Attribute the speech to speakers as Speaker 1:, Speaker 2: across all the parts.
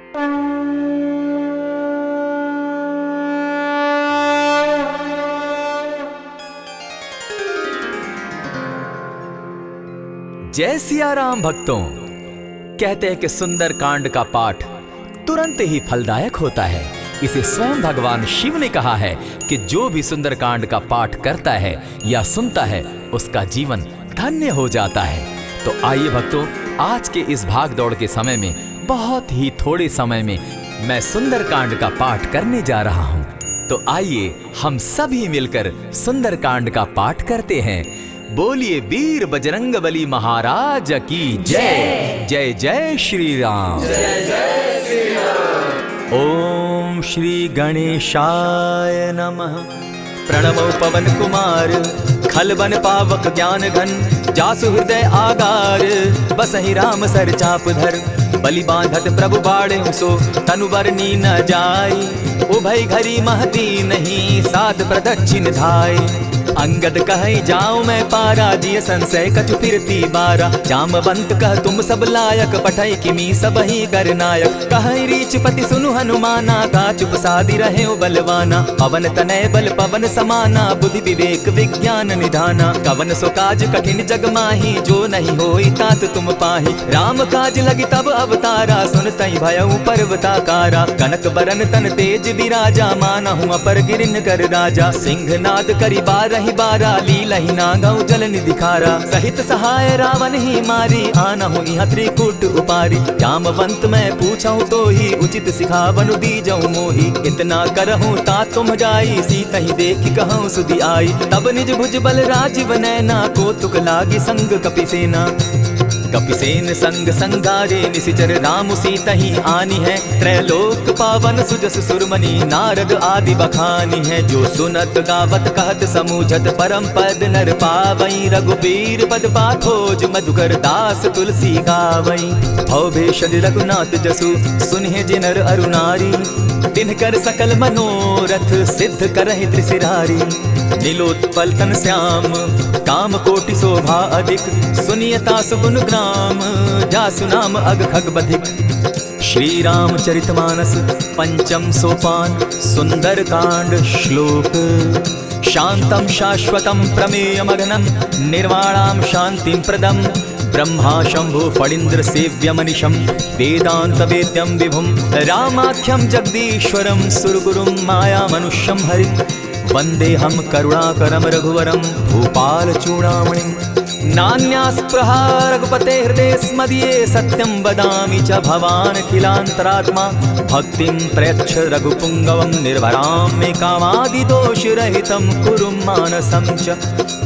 Speaker 1: जय सिया राम भक्तों। कहते हैं कि सुंदर कांड का पाठ तुरंत ही फलदायक होता है। इसे स्वयं भगवान शिव ने कहा है कि जो भी सुंदर कांड का पाठ करता है या सुनता है उसका जीवन धन्य हो जाता है। तो आइए भक्तों, आज के इस भाग दौड़ के समय में बहुत ही थोड़े समय में मैं सुंदर कांड का पाठ करने जा रहा हूँ। तो आइए हम सभी मिलकर सुंदर कांड का पाठ करते हैं। बोलिए वीर बजरंगबली महाराज की जय। जय जय श्री राम।
Speaker 2: जय जय श्री राम।
Speaker 1: ओम श्री गणेशाय नमः। प्रणमो पवन कुमार खलबन पावक ज्ञान घन जासु हृदय आगार बसहि राम सर चाप धर बलि बांधत प्रभु बाढ़े सो तनुवर नी न जाय उभय घरी महती नहीं साध प्रदक्षिण धाय अंगद कहे जाऊं मैं पारा जिय संशय कछु फिरती बारा जामवंत कह तुम सब लायक पठै किमी सब ही कर नायक कहे रीच पति सुनु हनुमाना का चुप सादी रहे बलवाना पवन तनय बल पवन समाना बुद्धि विवेक विज्ञान निधाना कवन सो काज कठिन जग माही जो नहीं होई तात तुम पाही राम काज लगी तब अवतारा सुन तई भयउ पर्वताकारा कनक बरन तन तेज विराजा मानहु अपर गिरिन कर राजा सिंहनाद करि बारहि बारा लीलहि नागौ जल निधिखारा सहित सहाय रावण ही मारी आनहु इह त्रिकूट उपारी जामवंत मैं पूछऊं तो ही उचित सिखावनु दीजऊं मोही इतना करहूं ता तुम जाई सीतहि देखि कहूं सुधि आई तब निज भुज बल राजीव नैना को तुक लागी संग कपिसेना कपिसेन संग संगारे निशिचर राम सीतहि आनी है त्रैलोक पावन सुजस सुरमणि नारद आदि बखानी है जो सुनत गावत कहत समूझत परम पद नर पावई रघुबीर पद पाखोज मधुकर दास तुलसी गावई भव भेषज रघुनाथ जसु सुनिहे जिनर अरुणारी तिनकर सकल मनोरथ सिद्ध करहि त्रिशिरारी नीलोत्पल तन श्याम काम कोटि शोभा अधिक सुनियता सुगुन ग्राम जासु नाम अग खग बधिक। श्री रामचरितमानस पंचम सोपान सुंदर कांड श्लोक शांतम शाश्वतम प्रमेयमग्नं निर्वाणां शांतिं प्रदम ब्रह्मा शंभु फणीन्द्र सेव्यमनिशं वेदांत वेद्यं विभुं रामाख्यं जगदीश्वरं सुरगुरुं माया मनुष्यं हरि वंदेहं करुणाकरं रघुवरं भूपाल चूड़ामणिं नान्यास्पृहा रघुपते हृदये स्मदीये सत्यं वदामि च भवान् खिलान्तरात्मा भक्तिं प्रयच्छ रघुपुङ्गवं निर्भरां मे कामादिदोषरहितं कुरु मानसं च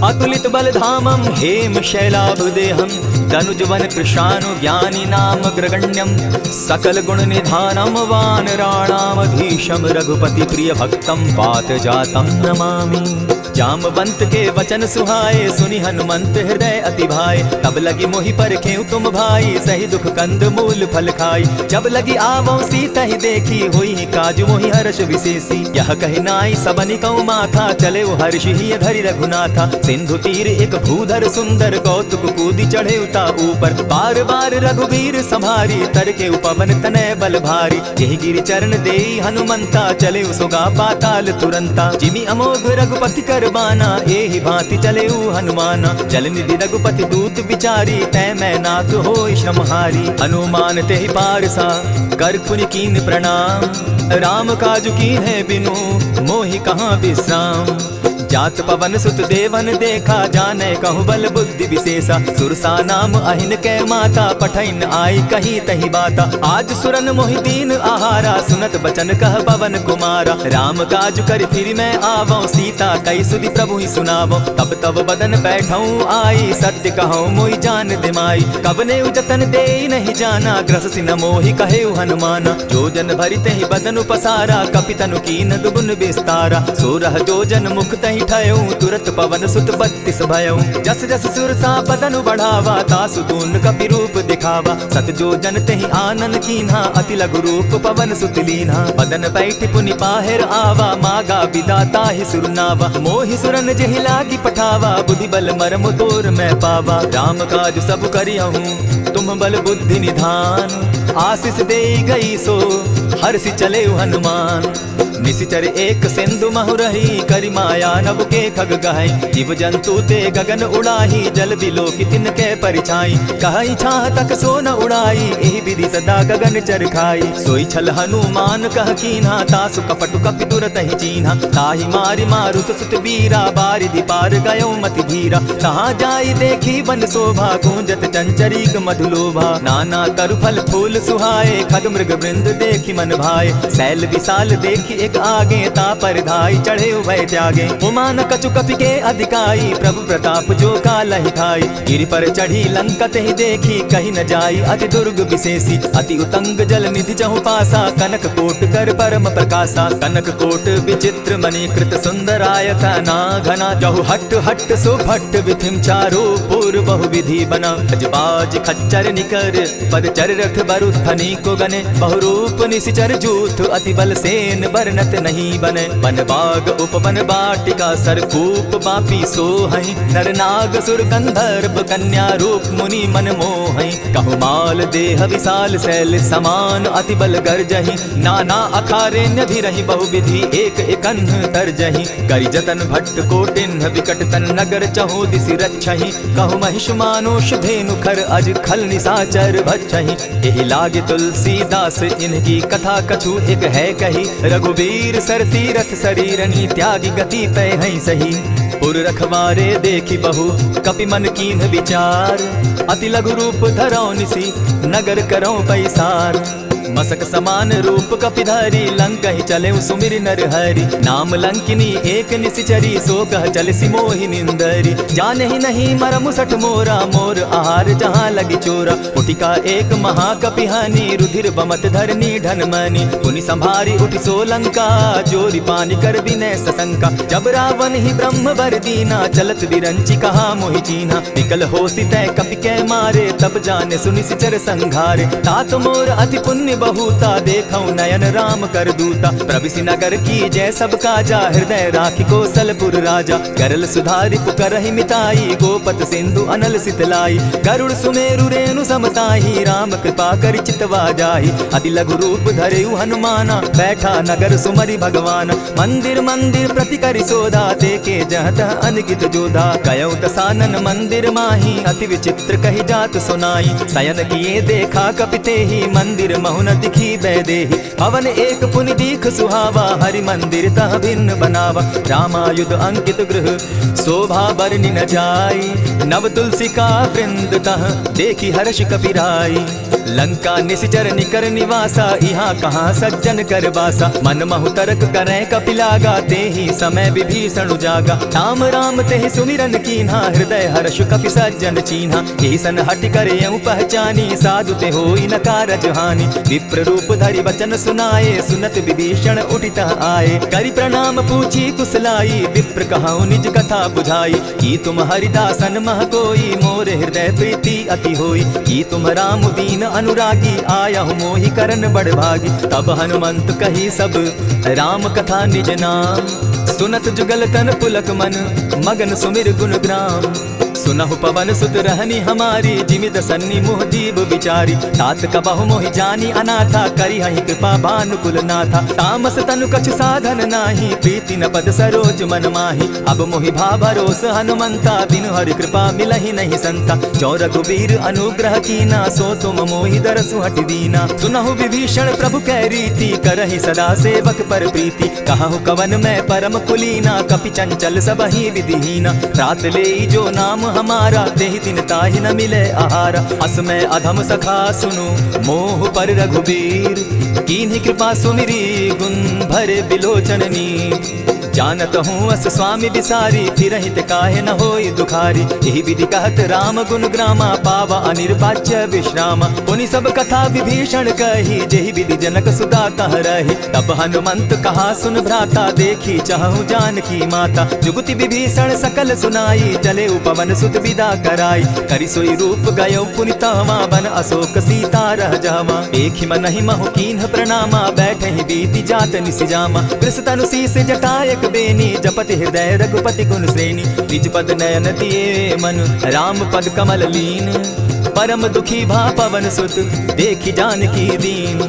Speaker 1: अतुलित बलधामं हेम शैलाभदेहं तनुजवन कृशानु ज्ञानी नाम ग्रगण्यं सकल गुण निधानं वानराणामधीशं रघुपति प्रिय भक्तं पात जातं नमामि। जामवंत के वचन सुहाए सुनि हनुमंत हृदय अति भाए तब लगी मोहि परखें तुम भाई सही दुख कंद मूल फल खाई जब लगी आवो सीता ही देखी हुई काजु मोहि हर्ष विशेषी यह कहि नाई सबनि कौ माथा चले वो हर्ष ही धरि रघुनाथा सिंधु तीर एक भूधर सुंदर कौतुक कूदी चढ़े उता ऊपर बार बार रघुवीर संभारी तर के उपवन तनय बल भारी यही गिरि चरण देई हनुमंता चले सुगा पाताल तुरंता जिमि अमोघ रघुपति कर बाना एहि भांति चले हनुमाना जल निधि रघुपति दूत विचारी तै मैं नाथ होई श्रमहारी हनुमान तेहि पारसा कर पुनि कीन प्रणाम राम काजु कीन है बिनु मोहि कहाँ विश्राम जात पवन सुत देवन देखा जाने कहु बल बुद्धि विशेषा सुरसा नाम अहिन कै माता पठैन आई कही तही बाता आज सुरन मोहि दीन आहारा सुनत बचन कह पवन कुमारा राम काज कर फिर मैं आवो सीता कई सुधि प्रभु ही सुनावो तब तब बदन बैठऊं आई सत्य कहूं मोहि जान दिमाई कवने जतन दे नहीं जाना ग्रस सिन मोहि कहे हनुमाना जो जन भरित ही बदन उपसारा कपितनु कीन दुगुन विस्तारा सोरह जो जन मुख तही ठयऊं तुरत पवन सुत 32 भयऊं जस जस सुरसा बदनु बढ़ावा तासु दून कपि रूप दिखावा सत जो जन तेहि आनन कीन्हा अति लघु रूप पवन सुत लीन्हा बदन बैठि पुनि पाहिर आवा मागा विदाता ही सुरनावा मोहि सुरन जेहि लागी पठावा बुद्धि बल मरम तोर मैं पावा राम काज सब करियहूं तुम बल बुद्धि निधान, आशीष दे गई सो हर्षि चले हनुमान। निशिचर एक सिंधु महु रही, करि माया नभ के खग गहई। जीव जंतु ते गगन उड़ाही, जल बिलो की तिनके परिछाई। कहई छाह तक सो न उड़ाई, एहि विधि सदा गगन चर खाई। सोई छल हनुमान कह कीन्हा, तासु कपटु कपि तुरत ही चीन्हा। ताहि मारि मारुत सुत बीरा, बारिधि पार गयो मति धीरा। तहाँ जाई देखी वन शोभा, गूंजत चंचरीक मधुलोभा। नाना तरु फल फूल सुहाए, खग मृग वृंद देखी मन भाए। शैल विशाल देखी एक आगे, ता पर धाई चढ़े उभय त्यागे। उमान कछु कपि के अधिकाई, प्रभु प्रताप जो कालहि खाई। गिरि पर चढ़ी लंका तेहि देखी, कहीं न जाई अति दुर्ग विशेषी। अति उतंग जल निधि चहु पासा, कनक कोट कर परम प्रकाशा। कनक कोट विचित्र मणिकृत सुंदरायत ना घना। जहु हट हट सो भट्ट विधिम चारो पूर बहु विधि बना। अजबाज खच्चर निकर पद चर रथ बरुथनी को गने। बहुरूप निशिचर जूथ अति बल सेन बरनत नहीं बने। वन बाग उपवन बाटिका सरकूप बापी सोहई। नर नाग सुर गंधर्व कन्या रूप मुनि मन मोहई। कहु माल देह विशाल शैल समान, अति बल गर्जहि। नाना अखारे न्यधिरहि बहुविधि, एक एकन्ह तरजहि। करि जतन भट्ट कोटिन्ह विकट तन नगर, चहु दिसि रक्षहि। कहु महिष मानुष धेनु खर, अज खल निशाचर भक्षहि। एहि लागे तुलसीदास इनकी कथा, कछु एक है कही। रघुवीर सर तीरथ शरीरनी, त्यागी गति तय है सही। पुर रखवारे देखी बहु, कपि मन कीन्ह विचार। अति लघु रूप धरौ निसी, नगर करौ पैसार। मसक समान रूप कपिधारी, लंक ही चले सुमिर नर हरि। नाम लंकिनी एक निशिचरी, सो कह चल सी मोहि निंदरी। जाने ही नहीं मरम सठ मोरा, मोर आहार जहाँ लगी चोरा। उठिका एक महाकपिहानी, रुधिर बमत धरनी ढनमनी। पुनि संभारी उठि सो लंका, जोरी पानी कर विनय सशंका। जब रावण ही ब्रह्म बर दीना, चलत विरंचि कहा मोहि चीन्हा। निकल होसी तय कपि कै मारे, तब जाने सुनि निशिचर संघारे। तात मोर अति पुण्य बहुता, देखौ नयन राम कर दूता। प्रविशि नगर की जय सब काजा, हृदय राखी कौशलपुर राजा। करल सुधारि पुकरहि मिताई, गोपत सिंधु अनल सितलाई। गरुड़ सुमेरु रेणु समताही, राम कृपा करि चितवा जाहि। अति लघु रूप धरेउ हनुमाना, बैठा नगर सुमरि भगवान। मंदिर मंदिर प्रति करि सोधा, देखे जहत अनगित जोधा। कयौ दसानन मंदिर माही, अति विचित्र कहि जात सुनाई। शयन किए देखा कपि तेहि, मंदिर महुन दिखी बैदेही। हवन एक पुनि दीख सुहावा, हरि मंदिर तह भिन्न बनावा। रामायुध अंकित गृह, शोभा बरनि न जाई। नव तुलसी का वृंद तह, देखी हर्ष कपिराई। लंका निशिचर निकर निवासा, यहाँ कहाँ सज्जन कर बासा। मन महु तरक करें कपिलागा, तेहि समय विभीषण उजागा। राम राम तेहि सुमिरन कीन्हा, हृदय हर्ष कपि सज्जन चीन्हा। एहि सन हटि करे यूं पहचानी, साधु ते होई न कारज हानि। विप्र रूप धरि वचन सुनाए, सुनत विभीषण उठितः आए। करि प्रणाम पूछी कुशलाई, विप्र कहाऊ निज कथा बुझाई। की तुम हरिदासन मह कोई, मोरे हृदय प्रीति अति होई। की तुम राम दीन अनुरागी, आया मोहि करन बड़ भागी। तब हनुमंत कही सब राम कथा निज नाम, सुनत जुगल तन पुलक मन, मगन सुमिर गुण ग्राम। सुनहु पवन सुत रहनी हमारी, जिमिद सन्नी मुह जीव विचारी। तात कबहु मोहि जानी अनाथा, करी हहि कृपा भानुकुल नाथा। तामस तनु कछु साधन नाही, प्रीति न पद सरोज मन माही। अब मोहि भा भरोस हनुमंता, बिनु हरि कृपा मिलहि नहीं संता। जो रघुवीर अनुग्रह कीना, सो तुम मोहि दरसु हटि दीना। सुनहु विभीषण प्रभु कै रीति, करहि सदा सेवक पर प्रीति। कहु कवन मैं परम कुलीना, कपि चंचल सबहि विधिहीना। रात ले जो नाम हमारा, तेहि दिन ताहि न मिले आहारा। अस में अधम सखा सुनु, मोह पर रघुबीर। कीन्ही कृपा सुमिरी, गुण भरे बिलोचन नीर। जानत हूँ अस स्वामी बिसारी, फिरहित काहे न होई दुखारी। यही विधि कहत राम गुण ग्रामा, पावा अनिर्वाच्य विश्रामा। पुनि सब कथा विभीषण कही, जेहि विधि जनक सुता तह रही। तब हनुमंत कहा सुन भ्राता, देखी चाहूँ जानकी माता। जुगति विभीषण सकल सुनाई, चले उपवन सुत विदा कराई। करि सोई रूप गयो पुनि तहवा, बन अशोक सीता रह जावा। देखि मनहि महु कीन्ह प्रणामा, बैठे ही बीति जात निसिजामा। कृष्ण शीस जटायक बेनी, जपति हृदय रघुपति गुण श्रेणी। निज पद नयन दिए मन, राम पद कमल लीन। परम दुखी भा पवन सुत देखी जानकी दीन।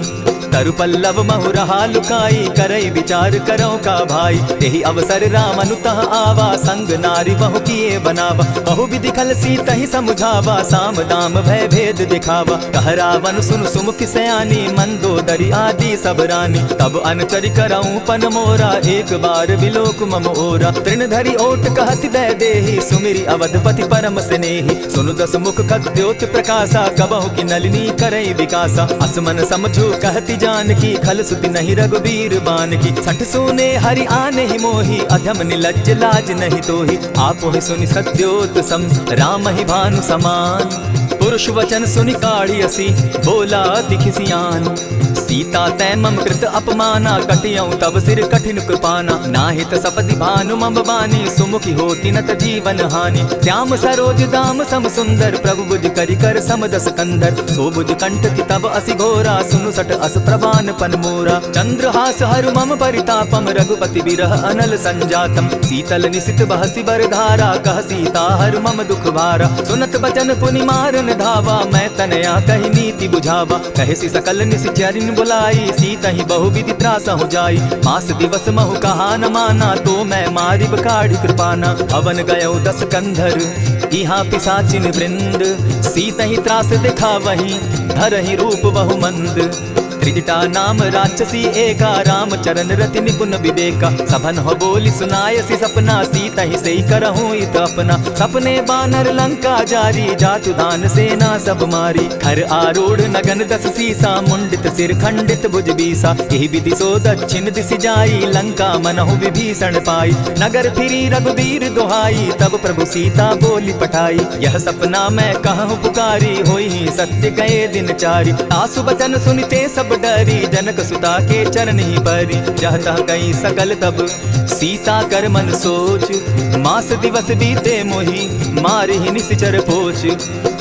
Speaker 1: तरु पल्लव महु रहा लुकाई करई विचार करो का भाई। यही अवसर राम अनुतः आवा संग नारी बहु किए बनावा। बहु विधि खल सीता ही समझावा साम दाम भय भेद दिखावा। कह रावण सुन सुमुख सयानी मंदोदरी आदि सब रानी। तब अनचरि करऊं पन मोरा एक बार बिलोक मम ओरा। तृण धरि ओट कहति दय देहि सुमिरि अवधपति परम स्नेही। सुनु दस मुख खद्योत प्रकाशा कबहु की नलिनी करई विकासा। असमन समझो कहति जानकी खल सुति नहीं रघुबीर बान की। सठ सोने हरि आने ही मोही अधम निलज्ज लाज नहीं तोही। आप ही सुनि सत्योत सम राम ही भानु समान। पुरुष वचन सुनि काढ़ी असी बोला अति खिसियान। सीता तै मम कृत अपमाना कटियऊं तब सिर कठिन कृपाना। नाहित सपति भानु मम बानी सुमुखी होती नत जीवन हानि। श्याम सरोज दाम सम सुंदर प्रभु बुझ करि कर समदस कंदर। सो बुझ कंठ की तब असि घोरा सुनु सट अस प्रवान पन मोरा। चंद्रहास हरु मम परितापम रघुपति बिरह अनल संजातम। शीतल निशित बहसी बर धारा कह सीता हरु मम दुख भारा। सुनत बचन पुनि मारन धावा मैं तनया कही नीति बुझावा। कहसी सकल निशिचरिन बुलाई सीता ही बहु विधि त्रास हो जाई। मास दिवस महु कहा न माना तो मैं मारी बकाढ़ी कृपाना। हवन गयो 10 कंधर यहाँ पिशाचिन वृंद। सीता ही त्रास दिखा वही धरहि रूप बहु मंद। त्रिजटा नाम राक्षसी एका राम चरण रति निपुण विवेका। सभन हो बोली सुनायसी सपना सीता ही सही करहूं इत अपना। सपने बानर लंका जारी जातु दान सेना सब मारी। खर आरूढ़ नगन 10 सीसा मुंडित सिर खंडित भुज बीसा। यही विधि सो दक्षिण दिशि जाई लंका मनहु विभीषण पाई। नगर फिरी रघुबीर दुहाई तब प्रभु सीता बोली पठाई। यह सपना मैं कहूँ पुकारी होई सत्य गए दिन चारी। आसु बचन सुनते सब डरी जनक सुता के चरण ही बरी। चाहता गई सकल तब सीता कर मन सोच। मास दिवस बीते मोही मारी ही निशिचर पोच।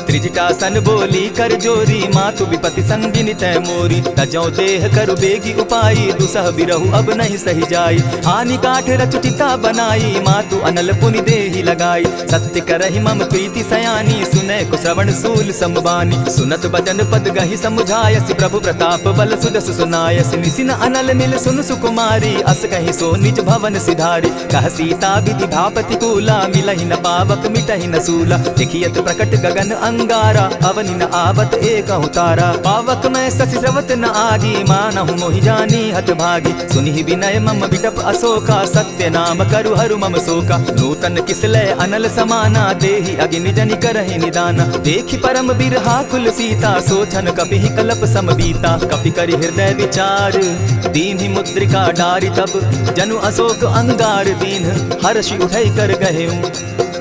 Speaker 1: त्रिजटा सन बोली कर जोरी मातु विपति संगिनी तै मोरी। तजौ देह करु बेगी उपाई दुसह बिरहु अब नहीं सही जाई। हानि काठ रच चिता बनाई मातु अनल पुनि देहि लगाई। सत्य करहि मम प्रीति सयानी सुनै को श्रवण सूल संबानी। सुनत बचन पद गहि समुझायसि प्रभु प्रताप बल सुदस सुनायसि। निसिन अनल मिल सुन सुकुमारी अस कहि सो निज भवन सिधारी। कह सीता विधि भापति कूला मिलहि न पावक मिटहि न सूला। देखियत प्रकट गगन अंगारा अवनि न आवत एक तारा। पावक मैं शशि स्रवत न आगी मानहु मोहि जानी हत भागी। सुनि विनय मम बिटप अशोका सत्य नाम करु हरु मम शोका। नूतन किसलय अनल समाना देहि अगिनि जनि करहि निदाना। देखि परम बिरहा कुल सीता सोचन कपिहि कलप सम बीता। कपि करि हृदय विचार दीन्हि मुद्रिका डारि तब जनु अशोक अंगार दीन हर्षि उठै कर गहेऊ।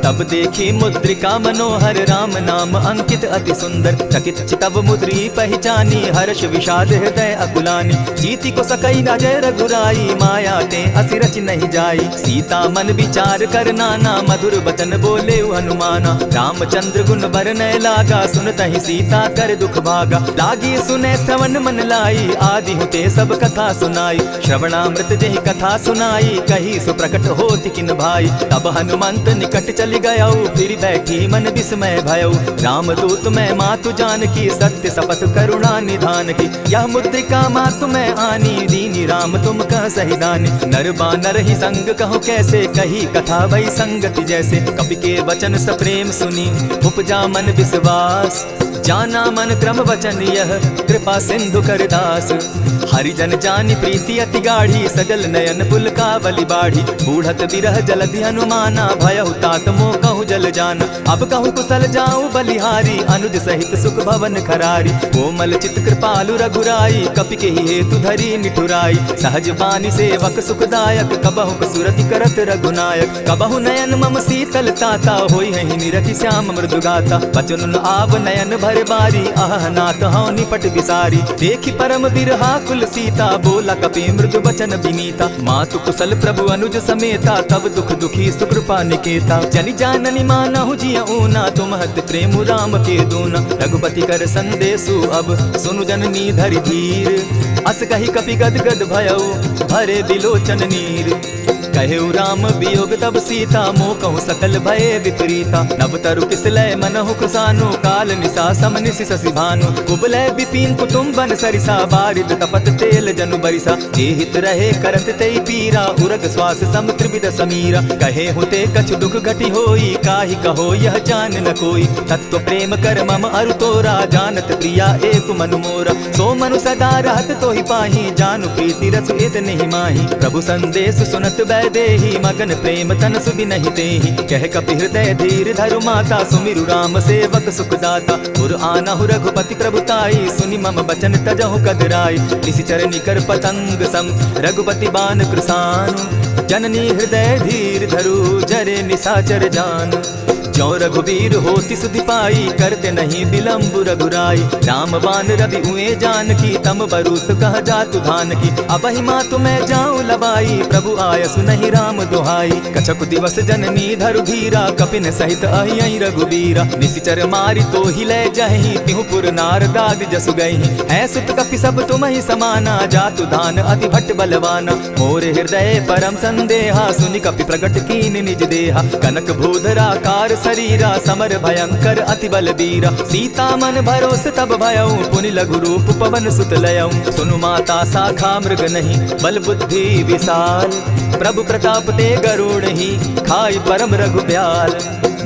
Speaker 1: तब देखी मुद्रिका मनोहर राम नाम अंकित अति सुंदर। चकित चितव मुद्री पहचानी हर्ष विषाद हृदय अकुलानी। जीति को सकई न जय रघुराई माया ते असि रच नहीं जाई। सीता मन विचार कर नाना मधुर बचन बोले हनुमाना। रामचंद्र गुण बरनय लागा सुनतहि सीता कर दुख भागा। लागी सुने श्रवण मन लाई आदि हुते सब कथा सुनाई। श्रवणामृत जेहि कथा सुनाई कही सो प्रकट होति किन भाई। तब हनुमंत निकट चल गयऊ फिर बैठी मन विस्मय भयऊ। रामदूत मैं मातु जानकी सत्य शपथ करुणा निधान की। यह मुद्रिका मातु मैं आनी दीनी राम तुम कह सही दानी। नर बानर ही संग कहो कैसे कही कथा वही संगति जैसे। कपि के वचन सप्रेम सुनी उपजा मन विश्वास। जाना मन क्रम वचन यह कृपा सिंधु कर दास। हरिजन जानी प्रीति अति गाढ़ी सजल नयन पुल का बलि बाढ़ी। बूढ़त बिरह जलधि हनुमाना भयहु तात मोह कहूँ जल जाना। अब कहूँ कुशल जाऊँ बलिहारी अनुज सहित सुख भवन खरारी। कोमल चित कृपालु रघुराई कपि के हेतु धरी निठुराई। सहज बानी सेवक सुखदायक कबहु सुरति करत रघुनायक। कबहु नयन मम शीतल ताता होई है निरखि श्याम मृदु गाता। बचन आव नयन भर बारी आह नाथ हौ निपट विसारी। देखि परम बिरहा कुल सीता बोला कपि मृदु बचन विनीता। मातु कुशल प्रभु अनुज समेता तब दुख दुखी सुकृपा निकेता। जनि जाननि मानहु जिय ऊना तुम हत प्रेम राम के दूना। रघुपति कर संदेशु अब सुनु जननी धरि धीर। अस कहि कपि गद गद भयऊ भरे बिलोचन नीर। कहे राम वियोग तब सीता मोह कहूँ सकल भये विपरीता। नव तरु किसलय मनहु कृसानु काल निशा सम निशि शशि भानु। कुबलय विपिन कुटुम्बन सरिसा बारिद तपत तेल जनु बरिसा। जे हित रहे करत तेई पीरा उरग श्वास सम त्रिविध समीरा। कहे हुते कछु दुख घटी होई काहि कहो यह जान न कोई। तत्व प्रेम कर मम अरु तोरा जानत प्रिया एक मनु मोरा। सो मनु सदा रहत तो ही पाही जानु प्रीति रस एत नहीं माही। प्रभु संदेश सुनत बैदेही मगन प्रेम तन सुबि नहीं तेहि। कह कपि हृदय धीर धरु माता सुमिरु राम सेवक सुखदाता। पुर आनहु रघुपति प्रभुताई सुनि मम बचन तजहु कदराई। निशिचर निकर पतंग सम रघुपति बान कृसानु। जननी हृदय धीर धरु जरे निशाचर जान। जो रघुबीर होति सुधि पाई करते नहीं विलम्ब रघुराई। राम बान रवि उए जान की तम बरूत कह जातु धान की। अबहि मातु मैं जाऊं लबाई प्रभु आयसु नहीं राम दुहाई। कछक दिवस जननी धरु धीरा कपिन सहित अहियं रघुबीरा। निशिचर मारि तो ही ले जहि तिहु पुर नारदादि जसु गहि। है सुत कपि सब तुम ही समाना जातु धान अति भट्ट बलवाना। मोर हृदय परम संदेहा सुनि कपि प्रगट कीन निज देहा। कनक भूधरा कार शरीरा समर भयंकर अति बलबीरा। सीता मन भरोस तब भयऊ पुनि लघु रूप पवन सुत लयऊ। सुनु माता शाखा मृग नहीं बल बुद्धि विशाल। प्रभु प्रताप ते गरुड़ ही खाई परम रघु ब्याल।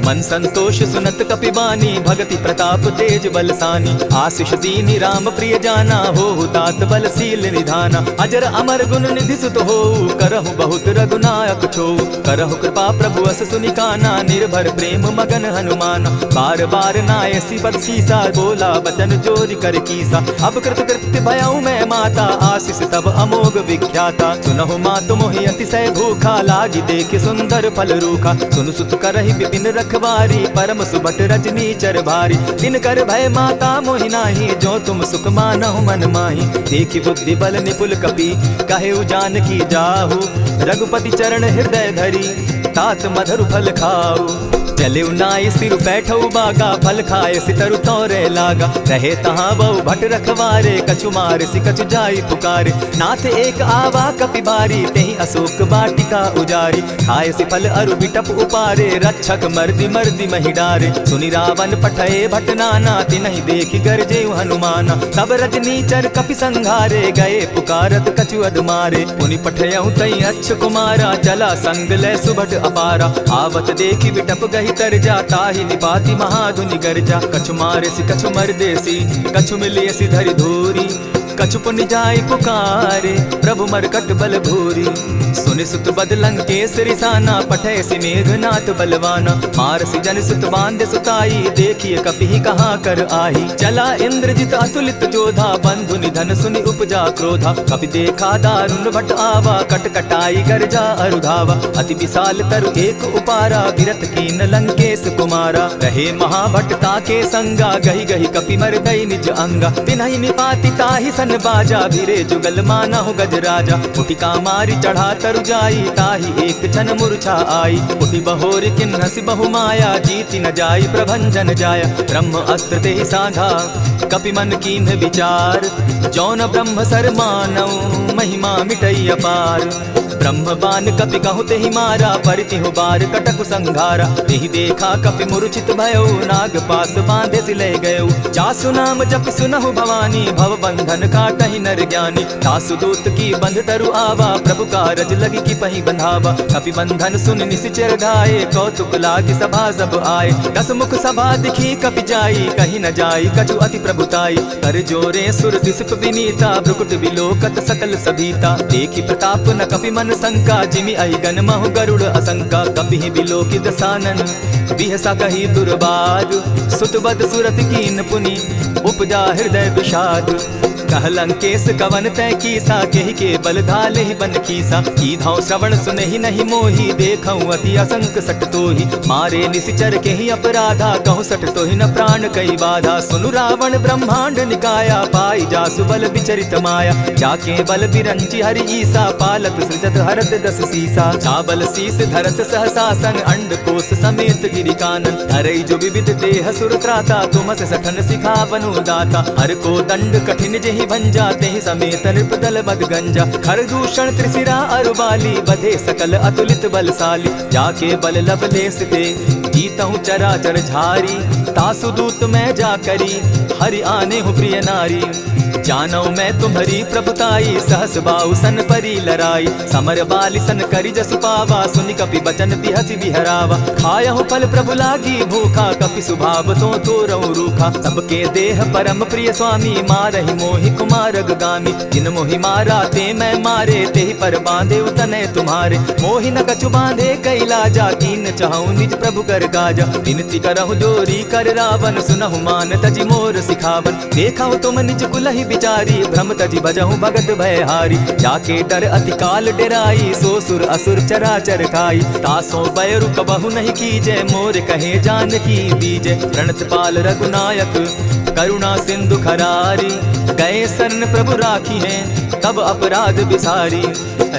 Speaker 1: मन संतोष सुनत कपि बानी भगति प्रताप तेज बलसानी। आशीष दीनि राम प्रिय जाना हो तात बलशील निधाना। अजर अमर गुण निधि सुत हो करहु बहुत रघुनायक छो। करहु कृपा प्रभु अस सुनि काना निर्भर प्रेम मगन हनुमाना। बार बार नायसी बदसीसा बोला बचन जोरि कर कीसा। अब कृत कृत्य भयऊ मैं माता आशीष तब अमोघ विख्याता। सुनहु मातु मोहि अतिशय भूखा लागी देख सुंदर फल रूखा। सुनु सुत करहि विपिन रखवारी परम सुबट रजनी चर भारी। दिन कर भय माता मोहि नाही जो तुम सुख मानहु मन माही। देखि बुद्धि बल निपुल कपि कहे जानकी जाहु। रघुपति चरण हृदय धरी तात मधुर फल खाऊ। चले नाई सिर बैठऊ बागा फल खाए सितरु तोरे लागा। रहे तहाँ बहु भट रखवारे कछु मार सि कछु जाई पुकारे। नाथ एक आवा कपि बारी तेहि अशोक बाटिका उजारी। खाए सि फल अरु बिटप उपारे रक्षक मर्दि मर्दि महि डारे। सुनि रावण पठए भट नाना तिनहि देखि गरजे हनुमाना। तब रजनी चर कपि संघारे गए पुकारत कछु अधमारे। पुनि पठयऊ तई अच्छ कुमारा चला संग लय सुभट अपारा। आवत देखि बिटप गहि तर जाता ही निपाति महाधुनि गर्जा। कछु मारेसी कछु मर्देसी कछु मिलियसी धरि धूरी। कछु पुनि जाय पुकारे प्रभु मरकट बल भूरी। सुनि सुत बद लंकेश रिसाना पठयसि मेघनाथ बलवाना। मारसि जन सुत बांधे सुताई देखिए कपि कहाँ कर आही। चला इंद्रजित अतुलित जोधा बंधु निधन सुनि उपजा क्रोधा। कपि देखा दारुण भट आवा कटकटाई गर्जा अरुधावा। अति विशाल तरु एक उपारा विरत कीन लंकेश कुमारा। रहे महाभट ताके संगा गहि गहि कपि मर गई निज अंगा। तिन्हि निपाति ताहि सन बाजा भिरे जुगल मानहु गजराजा। उठिका मारी चढ़ा तरु जाई ताहि एक छन मूर्छा आई। उठि बहोर किन्हसि बहु माया जीति न जाई प्रभंजन जाया। ब्रह्म अस्त्र तेहि साधा कपि मन कीन्ह विचार। जौन ब्रह्म सर मानऊ महिमा मिटई अपार। ब्रह्म बान कपि कहु तेहि मारा परितिहु बार कटक संघारा। तेहि देखा कपि मूर्छित भयऊ नाग पास बांधे सिले गयऊ। जासु नाम जपि सुनहु भवानी भव बंधन काटहि नर ज्ञानी। दासु दूत की बंध तरु आवा प्रभु कारज लगी की पहि बंधावा। कपि बंधन सुन निशिचर धाये कौतुक लागी सभा सब आए। दस मुख सभा दिखी कपि जाई कहीं न जाई कछु अति प्रभुताई। कर जोरे सुर दिसप विनीता भ्रुकुट विलोकत सकल सभीता। देखि प्रताप न कपि मन शंका जिमि अहिगन महु गरुड़ असंका। कपि विलोकित सानन बिहसा कही दुर्बाद। सुतबद सुरत कीन पुनि उपजा हृदय विषाद। कह लंकेश कवन तय कीसा केहि के बल धाले ही बन कीसा। कीधौ श्रवण सुनहि नहीं मोहि देखऊं अति असंक सट तोहि। मारे निशिचर केहि अपराधा कहु सट तोहि न प्राण कई बाधा। सुनु रावण ब्रह्मांड निकाया पाई जासु बल विचरित माया। जाके बल बिरंची हरि ईसा पालत सृजत हरत दस सीसा। चाबल शीस धरत सहसासन अंड कोश समेत गिरि कानन। हरई जो विविध देह सुर त्राता तुमस सठन सिखा बनु दाता। हर को दंड कठिन जेहि ही भंजा तेहि समेत नृपदल मद गंजा खरदूषण त्रिशिरा अरुबाली बधे सकल अतुलित बलशाली जाके बल लवलेस दे जीतहु चराचर झारी तासु दूत मैं जा करी हरि आने हूँ प्रिय नारी जानो मैं तुम्हारी प्रभुताई सहस बाहु सन परी लराई समर बाली सन करी जसु पावा सुनि कपि बचन बिहसी बिहरावा खायहु फल प्रभु लागी भूखा कपि सुभाव तो रहु रूखा सबके देह परम प्रिय स्वामी मारहि मोहि कुमारग गामी जिन मोहि मारा ते मैं मारे तेहि पर बांधे उतने तुम्हारे मोहि न कछु बांधे कैलाजा कीन चाहूं निज प्रभु कर काजा विनती करहु जोरी कर रावण सुनहु मान तजी मोर सिखावन देखहु तुम निज कुलहि बिचारी भ्रम तजी भजहु भगत भयहारी जाके डर अति काल डेराई सो सुर असुर चराचर खाई तासो बैरु कबहु नहीं कीजे मोर कहे जानकी बीजे प्रणत पाल रघुनायक करुणा सिंधु खरारी गए शरण प्रभु राखी हैं तब अपराध बिसारी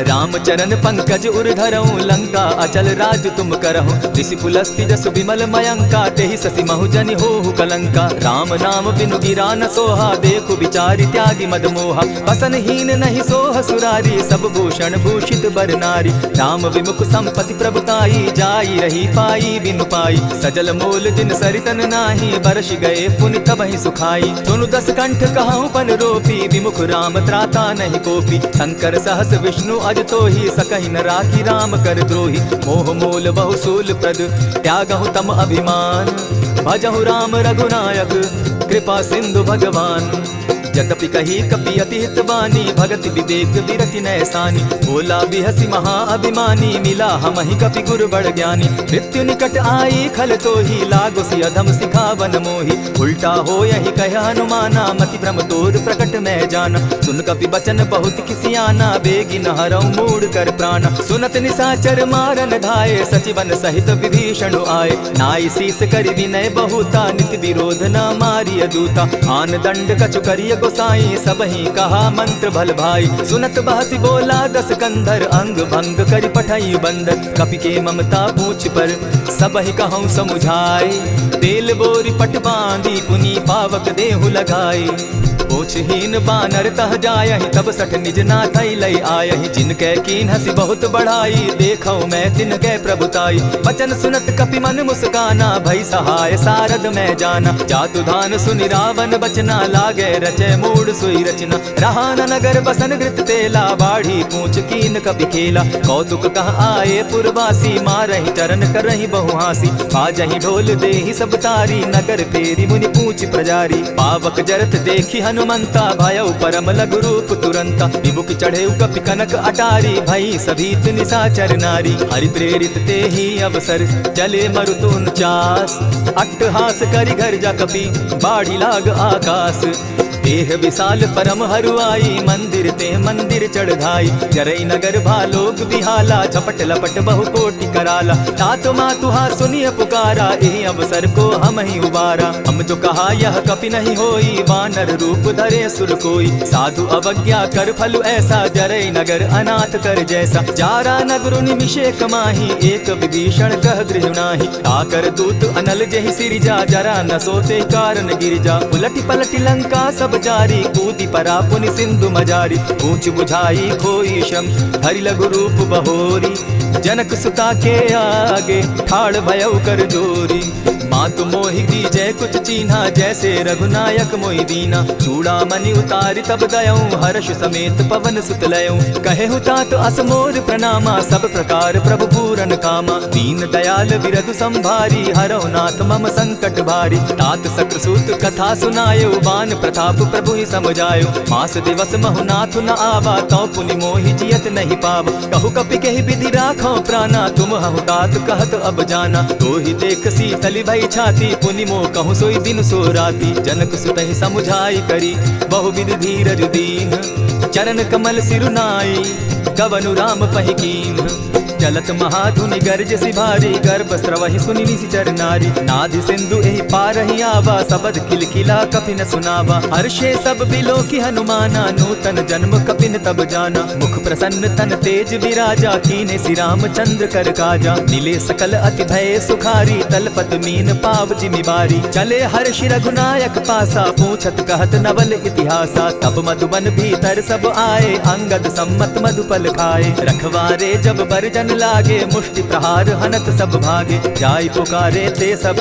Speaker 1: रामचरण पंकज उर धरऊं लंका अचल राज तुम करहु ऋषि पुलस्ति जस विमल मयंका तेहि ससि महुजनि होहु कलंका राम नाम बिनु गिरा न सोहा देखु बिचारी त्यागी मद मोहा बसन हीन नहीं सोह सुरारी सब भूषण भूषित बर नारी राम विमुख संपति प्रभुताई जाई रही पाई बिनु पाई सजल मोल जिन सरितन नाही बरस गए पुनि तबहि सुखाई सुनु दस कंठ कहूं पन रोपी विमुख राम त्राता नहीं कोपी शंकर सहस विष्णु अज तो ही सकहि न राखी राम कर द्रोही मोह मोल बहुसूल प्रद त्यागहु तम अभिमान भजहु राम रघुनायक कृपा सिंधु भगवान जदपि कही कपि अति हितवानी भगति विवेक विरति नैसानी बोला बिहसी महा अभिमानी मिला हमहि कपि गुरु बड़ ज्ञानी मृत्यु निकट आई खल तो ही लागो सि अधम सिखावन मोही उल्टा हो यही कह हनुमाना मति भ्रम तोर प्रकट मैं जाना सुन कपि बचन बहुत किसियाना बेगी न हरऊ मूड कर प्राण सुनत निसाचर मारन धाये सचिवन सहित विभीषण आए नाई शीस करि विनय बहुता नित विरोध न मारिय दूता आन दंड कछु करिय गोसाई सबहि कहा मंत्र भल भाई सुनत बहसी बोला दस कंधर अंग भंग कर पठाई बंदर कपि के ममता पूछ पर सबहि कहूं समुझाए तेल बोरी पट बांधी पुनी पावक देहु लगाई पूछहीन बानर तह जायहि तब सठ निज नाथ लई आयहि जिनके कीन हसी बहुत बढ़ाई देखो मैं तिनके प्रभुताई वचन सुनत कपि मन मुस्काना भई सहाय सारद मैं जाना जातु धान सुनि रावण बचना लागे रचे मूड सोई रचना रहा न नगर बसन घृत तेला बाढ़ी पूछ कीन कपि खेला कौतुक कह आए पुरवासी मारहि चरण करहि बहु हासी बाजहि ढोल देहि सब तारी नगर फेरी मुनि पूछ प्रजारी पावक जरत देखी हनुमंता भयउ परम लघु रूप तुरंता विमुख चढ़े कपि कनक अटारी भई सभीत निशाचर नारी हरि प्रेरित ते ही अवसर चले मरुतुन चास अट्टहास करि घर जा कपि बाढ़ी लाग आकाश देह विशाल परम हरुआई मंदिर ते मंदिर चढ़ाई जरई नगर भालोक बिहाला झपट लपट बहु कोटि कराला तात मातुहा सुनिय पुकारा एहि अवसर को हम ही उबारा हम जो कहा यह कपि नहीं होई वानर रूप धरे सुर कोई साधु अवज्ञा कर फल ऐसा जरई नगर अनाथ कर जैसा जारा नगरु निमिषे कमाही एक विभीषण कह गृह नाही आकर दूत अनल जहि सिरिजा जरा न सोते कारण गिरिजा उलटि पलटि लंका सब जारी कूदी परा पुनि सिंधु मजारी पूछ बुझाई खोई शम हरि लघु रूप बहोरी जनक सुता के आगे ठाड़ भयउ कर जोरी मातु मोहि दीजै कुछ चीन्हा जैसे रघुनायक मोहि दीना चूड़ामणि उतारि तब दयऊं हर्ष समेत पवन सुत लयऊं कहे तात असमोर प्रणामा सब प्रकार प्रभु पूरन कामा दीन दयाल बिरधु संभारी हरौ नाथ मम संकट भारी तात सक्रसूत कथा सुनायो बान प्रताप प्रभु ही समझायो मास दिवस महु नाथ न आवा तौ पुनि मोहि जियत नहीं पाव कहु कपि कहि विधि राखो प्राणा तुम हहु तात कहत अब जाना तो ही देख शीतली भई छाती पुनि मो कहूँ सोई दिन सो राती जनक सुतहि समुझाई करी बहु विधि धीरज दीन चरण कमल सिरुनाई कवनु राम पहिकीन चलत महाधुनि गर्जसि भारी, गर्भ स्रवहि सुनि निशिचर नारी। नादि सिंधु एहि पारहि आवा, सबद खिलखिला कपिन सुनावा। हर्षे सब बिलोकी हनुमाना, नूतन जन्म कपिन तब जाना। मुख प्रसन्न तन तेज विराजा, कीने श्री रामचंद्र कर काजा। मिले सकल अति भय सुखारी, तलपत मीन पाव जिमि बारी। चले हर्ष रघुनायक पासा, पूछत कहत नवल इतिहासा। तब मधुबन भीतर सब आए, अंगद सम्मत मधुपल खाए। रखवारे जब बरजन लागे, मुष्टि प्रहार हनत सब भागे। जाय पुकारे ते सब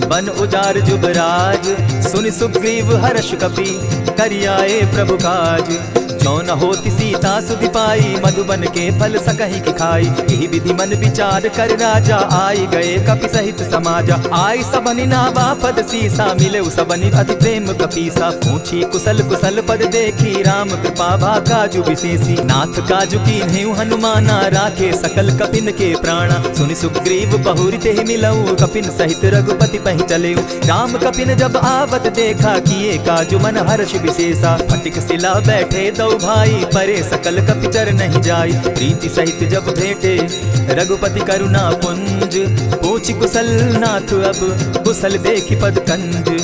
Speaker 1: बन उजार जुबराज, सुनि सुग्रीव हर्ष कपि करियाए प्रभु काज। जो न होती सीता सुधि पाई, मधुबन के फल सकहि की खाई। यही विधि मन विचार कर राजा, आई गए कपि सहित समाजा। आई सबनि नावा पद सीसा, मिले सबनि अति प्रेम कपीसा। पूछी कुशल कुशल पद देखी, राम कृपा भा काजु विशेषी। नाथ काजु कीन्हेउ हनुमाना, राखे सकल कपिन के प्राणा। सुनि सुग्रीव बहुरि तेहि मिलऊ, कपिन सहित रघुपति पहि चलेऊ। राम कपिन जब आवत देखा, किए काजु मन हर्ष विशेषा। फटिक सिला बैठे दो भाई, परे सकल कपिचर नहीं जाई। प्रीति सहित जब भेटे रघुपति करुणा पुंज, पूछि कुशल नाथ अब कुशल देखि पद कंज।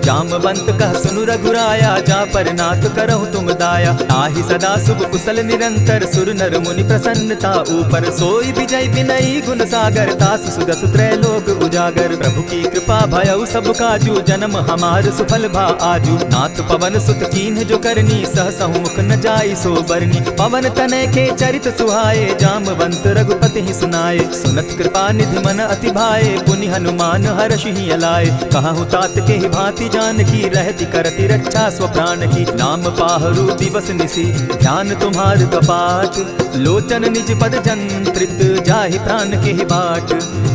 Speaker 1: जामवंत कह सुनु रघुराया, जा पर नाथ करहु तुम दाया। ताहि सदा शुभ कुशल निरंतर, सुर नर मुनि प्रसन्नता ऊपर। सोई विजय विनयी गुण सागर, तासु सुदसु त्रैलोक उजागर। प्रभु की कृपा भयउ सब काजू, जन्म हमार सुफल भा आजू। नाथ पवन सुत कीन्ह जो करनी, सहसहु मुख न जाई सो बरनी। पवन तनय के चरित सुहाए, जामवंत रघुपति ही सुनाए। सुनत कृपा निधि मन अति भाए, पुनि हनुमान हर्ष ही अलाए। कहु तात के ही भांति जानकी, रहती करती रक्षा स्वप्राण की। नाम पाहरु दिवस निसी, ध्यान तुम्हार कपाट। लोचन निज पद जंत्रित, जाहि प्राण के ही बाट।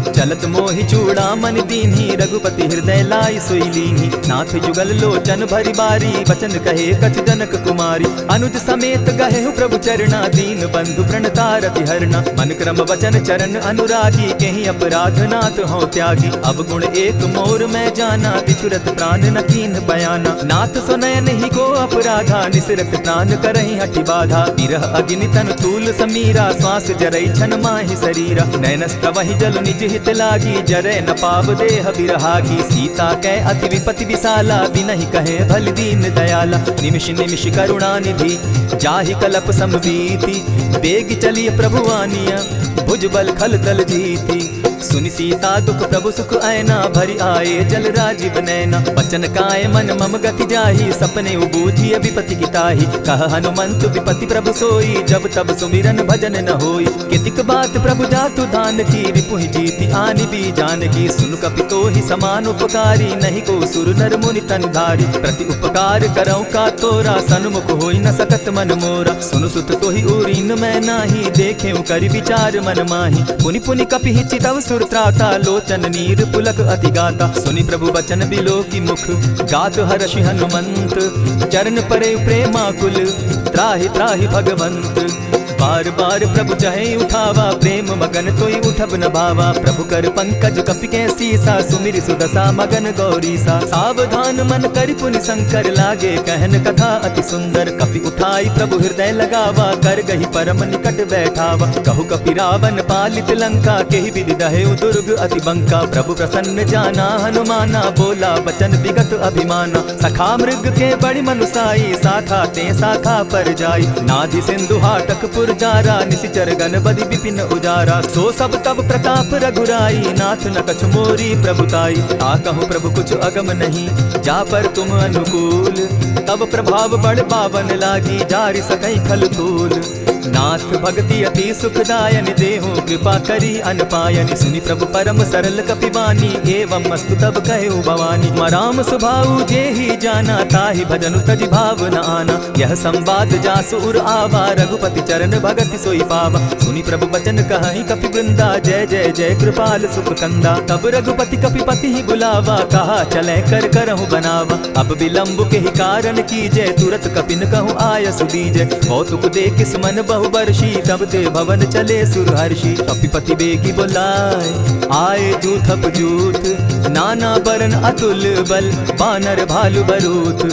Speaker 1: चलत मोहि चूड़ामणि दीन्ही, रघुपति हृदय लाई सोई लीन्ही। नाथ जुगल लोचन भरि बारी, बचन कहे कछ जनक कुमारी। अनुज समेत गहेहु प्रभु चरणा, दीन बंधु प्रणतारति हरना। मन क्रम वचन चरण अनुरागी, केहि अपराध नाथ हो त्यागी। अब गुण एक मोर मैं जाना, बिछुरत प्राण न कीन्ह बयाना। नाथ सुनयन ही को अपराधा, निसरत प्राण करहि हठि बाधा। विरह अग्नि तन तूल समीरा, श्वास जरई छन माहि शरीरा। नैनस्तवहि जल निज हित लागी, जरै न पाव देह बिरहागी। सीता कै अति विपति विशाला, बिनहि कहे भल दीन दयाला। निमिष निमिष करुणा निधि, जाहि कलप समबीति। बेग चलिय प्रभु आनिया, भुजबल खल तल जीती। सुनि सीता दुख प्रभु सुख ऐना, भरि आए जल राजीव नैना। बचन काय मन मम गति जाहि, सपने उबूझिय विपति किताहि। कह हनुमंत विपति प्रभु सोई, जब तब सुमिरन भजन न होई। कितिक बात प्रभु जातु दान की, रिपुहि जीति आनि भी जानकी। सुन कपि तोहि समान उपकारी, नहीं को सुर नर मुनि तन धारी। प्रति उपकार करौ का तोरा, सन्मुख होई न सकत मन मोरा। सुनु सुत तोहि उरीन मैं नाही, देखेउ करि विचार मन माही। पुनि पुनि कपि हिचितव सुर त्राता, लोचन नीर पुलक अति गाता। सुनि प्रभु बचन बिलो की मुख, गात हर्षि हनुमंत। चरण परे प्रेमाकुल, त्राहि त्राहि भगवंत। बार बार प्रभु चहे उठावा, प्रेम मगन तोई उठब न भावा। प्रभु कर पंकज कपि के सीसा, सुमिरि सुदशा मगन गौरीसा। सावधान मन करि पुनि शंकर, लागे कहन कथा अति सुंदर। कपि उठाई प्रभु हृदय लगावा, कर गही परम निकट बैठावा। कहु कपि रावण पालित लंका, केहि विधि दहेउ दुर्ग अति बंका। प्रभु प्रसन्न जाना हनुमाना, बोला बचन विगत अभिमाना। सखा मृग के बड़ि मनुसाई, साखा ते साखा पर जाई। नाधि सिंधु हाटक पुर जारा, निशिचर गण बदि विपिन उजारा। सो सब तब प्रताप रघुराई, नाथ न कछु मोरी प्रभुताई। आकहु प्रभु कुछ अगम नहीं, जा पर तुम अनुकूल। तब प्रभाव बड़ पावन लागी, जारि सकई खल तूल। नाथ भक्ति अति सुखदायनि, देहु कृपा करी अनपायनि। सुनि प्रभु परम सरल कपिवानी, एवं मस्तु तब कहु भवानी। मराम सुभाऊ जे ही जाना, ताहि भजनु तजि भाव न आना। यह संवाद जासु उर आवा, रघुपति चरण भगति सोई पावा। सुनि प्रभु बचन कहहि कपि वृंदा, जय जय जय कृपाल सुख कंदा। तब रघुपति कपिपति ही बुलावा, कहा चले कर करहु बनावा। अब विलंब के ही कारण कीजय, तुरत कपिन कहु आय सुदीजय। कौतुक देख सुमन बहु बर्षी, तब ते भवन चले सुरहर्षि। कपिपति बेगी बोलाए, आए जूथप जूथ, नाना बरन अतुल बल बानर भालु बरूथ।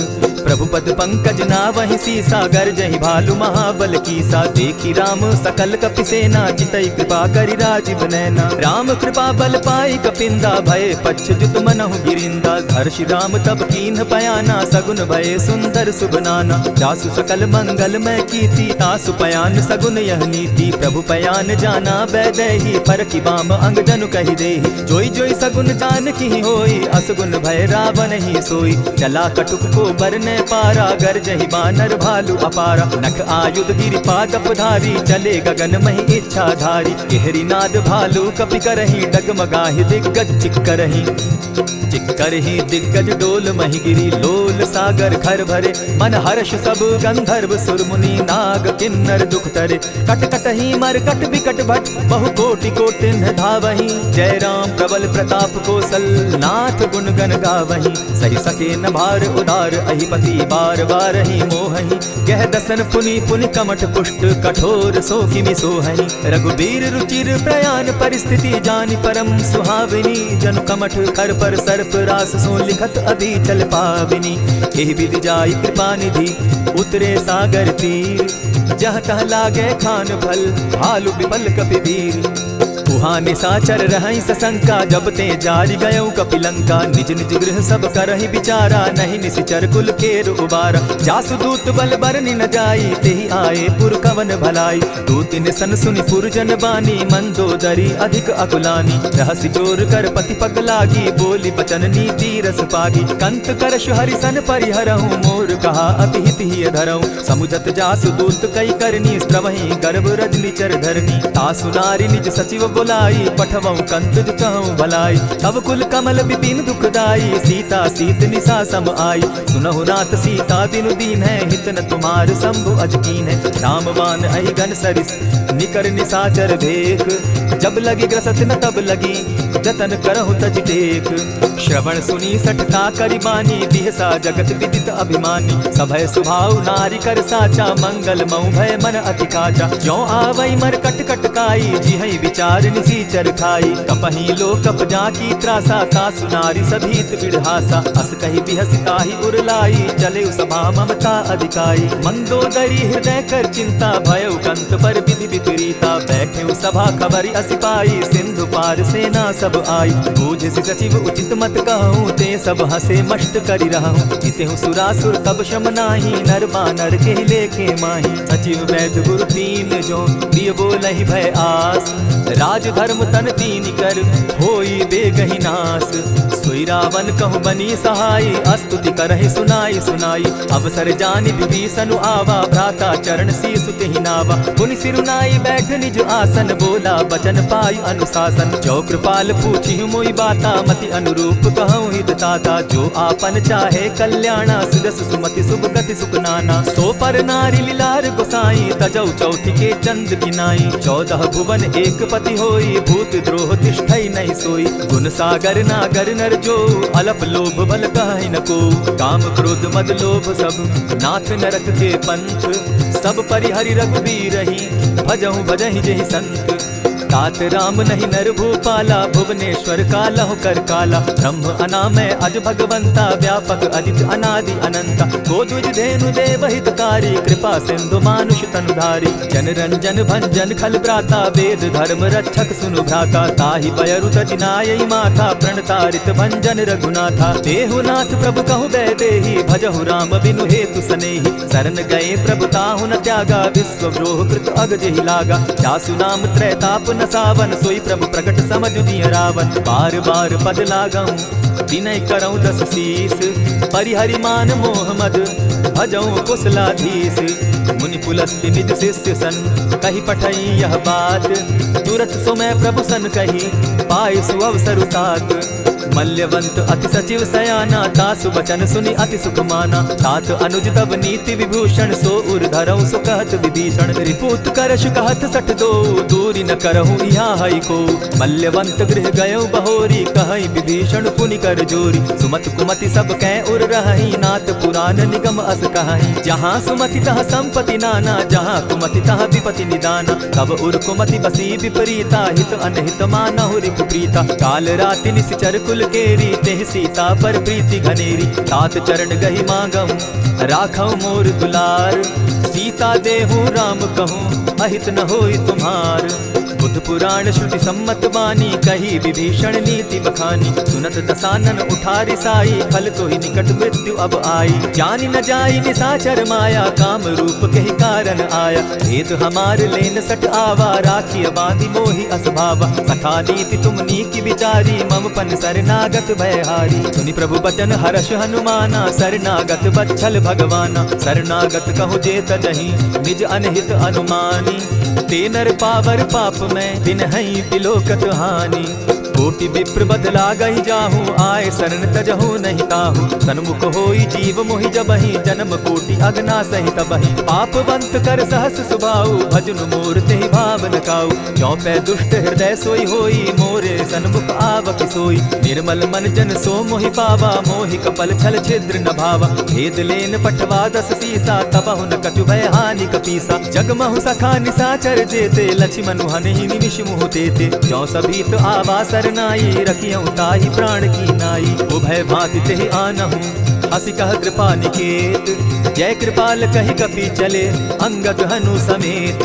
Speaker 1: प्रभु पद पंकज नावहि सीसा गर्जहि भालु महाबल कीसा। देखी राम सकल कपि सेना चितई कृपा करि राजीव नैना। राम कृपा बल पाई कपिंदा भय पच्छ जुत मनहु गिरिंदा। हर्षि राम तब कीन्ह पयाना सगुन भय सुंदर शुभ नाना। जासु सकल मंगल मैं कीर्ति तासु पयान सगुन यह नीति। प्रभु पयान जाना बैदेही परखि बाम अंग जनु कहि देहि। जोई जोई सगुन जान की होई असगुन भय रावण ही सोई। चला कटुक को बरने पारा गर्जहि बानर भालु अपारा। नख आयुध गिरि पादप धारी चले गगन महि इच्छा धारी। केहरी नाद भालु कपि करहि डगमगाहि दिग्गज चिक्करहि। चिक्करहि दिग्गज डोल महि गिरी लोल सागर घर भरे। मन हर्ष सब गंधर्व सुर मुनि नाग किन्नर दुख तरे। कट कटहि मरकट बिकट भट बहु कोटि कोटिन्ह धावहि। जय राम प्रबल प्रताप कौशल नाथ गुण गण गावहि। सहि सके न भार उदार अहिपति बार बार ही मोहहि। गह दसन पुनि पुनि कमठ पुष्ट कठोर सो किमि सोहहि। रघुबीर रुचिर प्रयाण परिस्थिति जानि परम सुहाविनी। जनु कमठ खर पर सर्प रास सो लिखत अभी चल पाविनी। एहि विधि जाई कृपा निधि उतरे सागर तीर। जह तह लागे खान भल भालु विपल कपि वीर। उहाँ निशाचर रहै सशंका जब ते जारि गयौ कपिलंका। निज निज गृह सब करहि विचारा नहीं निशिचर कुल केर उबारा। जासु दूत बल बरनि न जाई तेहि आए पुर कवन भलाई। दूत निसन सुनि पुरजन बानी मंदोदरी अधिक अकुलानी। रहसि चोर कर पति पग लागी बोली बचन नीति रस पागी। कंत करश हरिसन परिहरहु मोर कहा अति हित ही धरहु। समुझत जासु दूत कई करनी स्त्रवहि गर्भ रजनी चर धरनी। तासु नारी निज सचिव बुलाई पठवऊ कंत कहूँ भलाई। तब कुल कमल विपिन दुखदाई सीता सीत निशा सम आई। सुनहु नाथ सीता बिनु दीन है हित न तुम्हार शंभु अजकीन है। रामवान अहि गण सरिस निकर निशाचर भेख। जब लगी ग्रसत न तब लगी जतन करहु तज टेक। श्रवण सुनी सठता करि बानी बिहसा जगत विदित अभिमानी। सभय सुभाव नारी कर साचा मंगल मऊ भय मन अति काचा। ज्यों आवई मर कट कट काई जिहै विचार निसीचर खाई। कपहि लो कप जाकी त्रासा तासु नारी सभीत बिढ़ासा। अस कहि बिहस ताहि उरलाई चले सभा ममता अधिकाई। मंदोदरी हृदय कर चिंता भयउ कंत पर विधि विपरीता। बैठे सभा खबरि असि पाई सिंधु पार सेना सब आई। बूझि सचिव उचित मत कहूँ ते सब हसे मष्ट करि रहूँ। जितेहु सुरासुर तब शम नाही नर बानर के लेखे माही। सचिव वैद्य गुरु तीन जो प्रिय बोलहि भय आस। राज धर्म तन तीन कर होई बेगहि नास। सोई रावण कहु बनी सहाई अस्तुति करहि सुनाई सुनाई। अवसर जानि विभीषण आवा भ्राता चरण शीस तेहि नावा। पुनि सिरुनाई बैठ निज आसन बोला बचन पाई अनुशासन। जो कृपाल पूछि मोई बाता मति अनुरूप कहूँ हित ताता। जो आपन चाहे कल्याणा सुदस सुमति शुभ गति सुख नाना। सो पर नारी लीलार गोसाई तजौ चौथि के चंद किनाई। 14 भुवन एक पति होई भूत द्रोह तिष्ठई नहीं सोई। गुण सागर नागर नर जो अलप लोभ बल कहि न को। काम क्रोध मद लोभ सब नाथ नरक के पंथ। सब परिहरि रघुबीरहि भजहु भजहि जेहि संत। तात राम नहीं नर भूपाला भुवनेश्वर कालहु कर काला। ब्रह्म अनामय अज भगवंता व्यापक अजित अनादि अनंता। को द्विज धेनु देव हितकारी कृपा सिंधु मानुष तनुधारी। जन रंजन भंजन खल भ्राता वेद धर्म रक्षक सुनु भ्राता। ताहि पयरु तजिनायि माथा प्रणतारित भंजन रघुनाथा। देहुनाथ प्रभु कहु बैदेहि भजहु राम बिनु हेतु सनेहि। शरण गए प्रभु ताहु न त्यागा विश्व द्रोह कृत अग जेहि लागा। जासु नाम त्रैताप न सावन सोई प्रभु प्रकट समझ दिय रावण। बार बार पद लागऊं विनय करऊं 10 शीस। परिहरि मान मोह मद भजऊं कुशलाधीश। मुनि पुलस्ति निज शिष्य सन कहि पठई यह बात। तुरत सुमय प्रभु सन कहि पाई सुअवसर तात। मल्यवंत अति सचिव सयाना तासु बचन सुनि अति सुख माना। तात अनुज तब नीति विभूषण सो उर धरऊं सो कहत विभीषण। रिपुत करश कहत सठ दो दूरी न करहूँ यहाँ हई को। मल्यवंत गृह गयो बहोरी कहई विभीषण पुनि कर जोरी। सुमत कुमति सब कै उर रहई नाथ पुराण निगम अस कहई। जहाँ सुमति तह संपति नाना जहाँ कुमति तह विपति निदाना। तब उर कुमति बसी विपरीता हित अनहित मानहु रिपु प्रीता। काल राति निशिचर कुल केरी तेह सीता पर प्रीति घनेरी। तात चरण गही मांगम राखौ मोर दुलार, सीता देहु राम कहूँ अहित न होई तुम्हार। बुद्ध पुराण श्रुति सम्मत बानी कही विभीषण नीति बखानी। सुनत दसानन उठारी साई फल तो ही निकट मृत्यु अब आई। जानी न जाई निशाचर माया काम रूप के ही कारण आया। भेद हमार लेन सट आवा राखी बांधी मोहि असभावा। सखा नीति तुम नीकी विचारी मम पन शरणागत भयहारी। सुनि प्रभु बचन हर्ष हनुमाना शरणागत बच्छल भगवाना। शरणागत कहु जेत नहीं निज अनहित अनुमानी। ते नर पावर पाप में दिन हई बिलोकत हानि। कोटि विप्र बदला गई जाहू आए शरण तजहू नहीं ताहू। सन्मुख होई जीव मोहि जबहि जन्म कोटि अगना सही तबहि। पापवंत कर सहस सुभाऊ भजन मोर तेहि भावन काऊ। चौपै दुष्ट हृदय सोई होई मोरे सन्मुख आवक सोई। निर्मल मन जन सो मोहि पावा मोहि कपल छल छिद्र न भावा। भेद लेन पठवा दस सीसा तबहु न कछु भय हानि कपीसा। जगमहु सखा निशाचर जेते लक्ष्मण हनहि निमिष मुह तेते। जौ सभीत आवा नाई रखियं ताहि प्राण की नाई। उभय भांति तेहि आनहु हसी कह कृपा निकेत। जय कृपाल कहि कपि चले अंगद हनु समेत।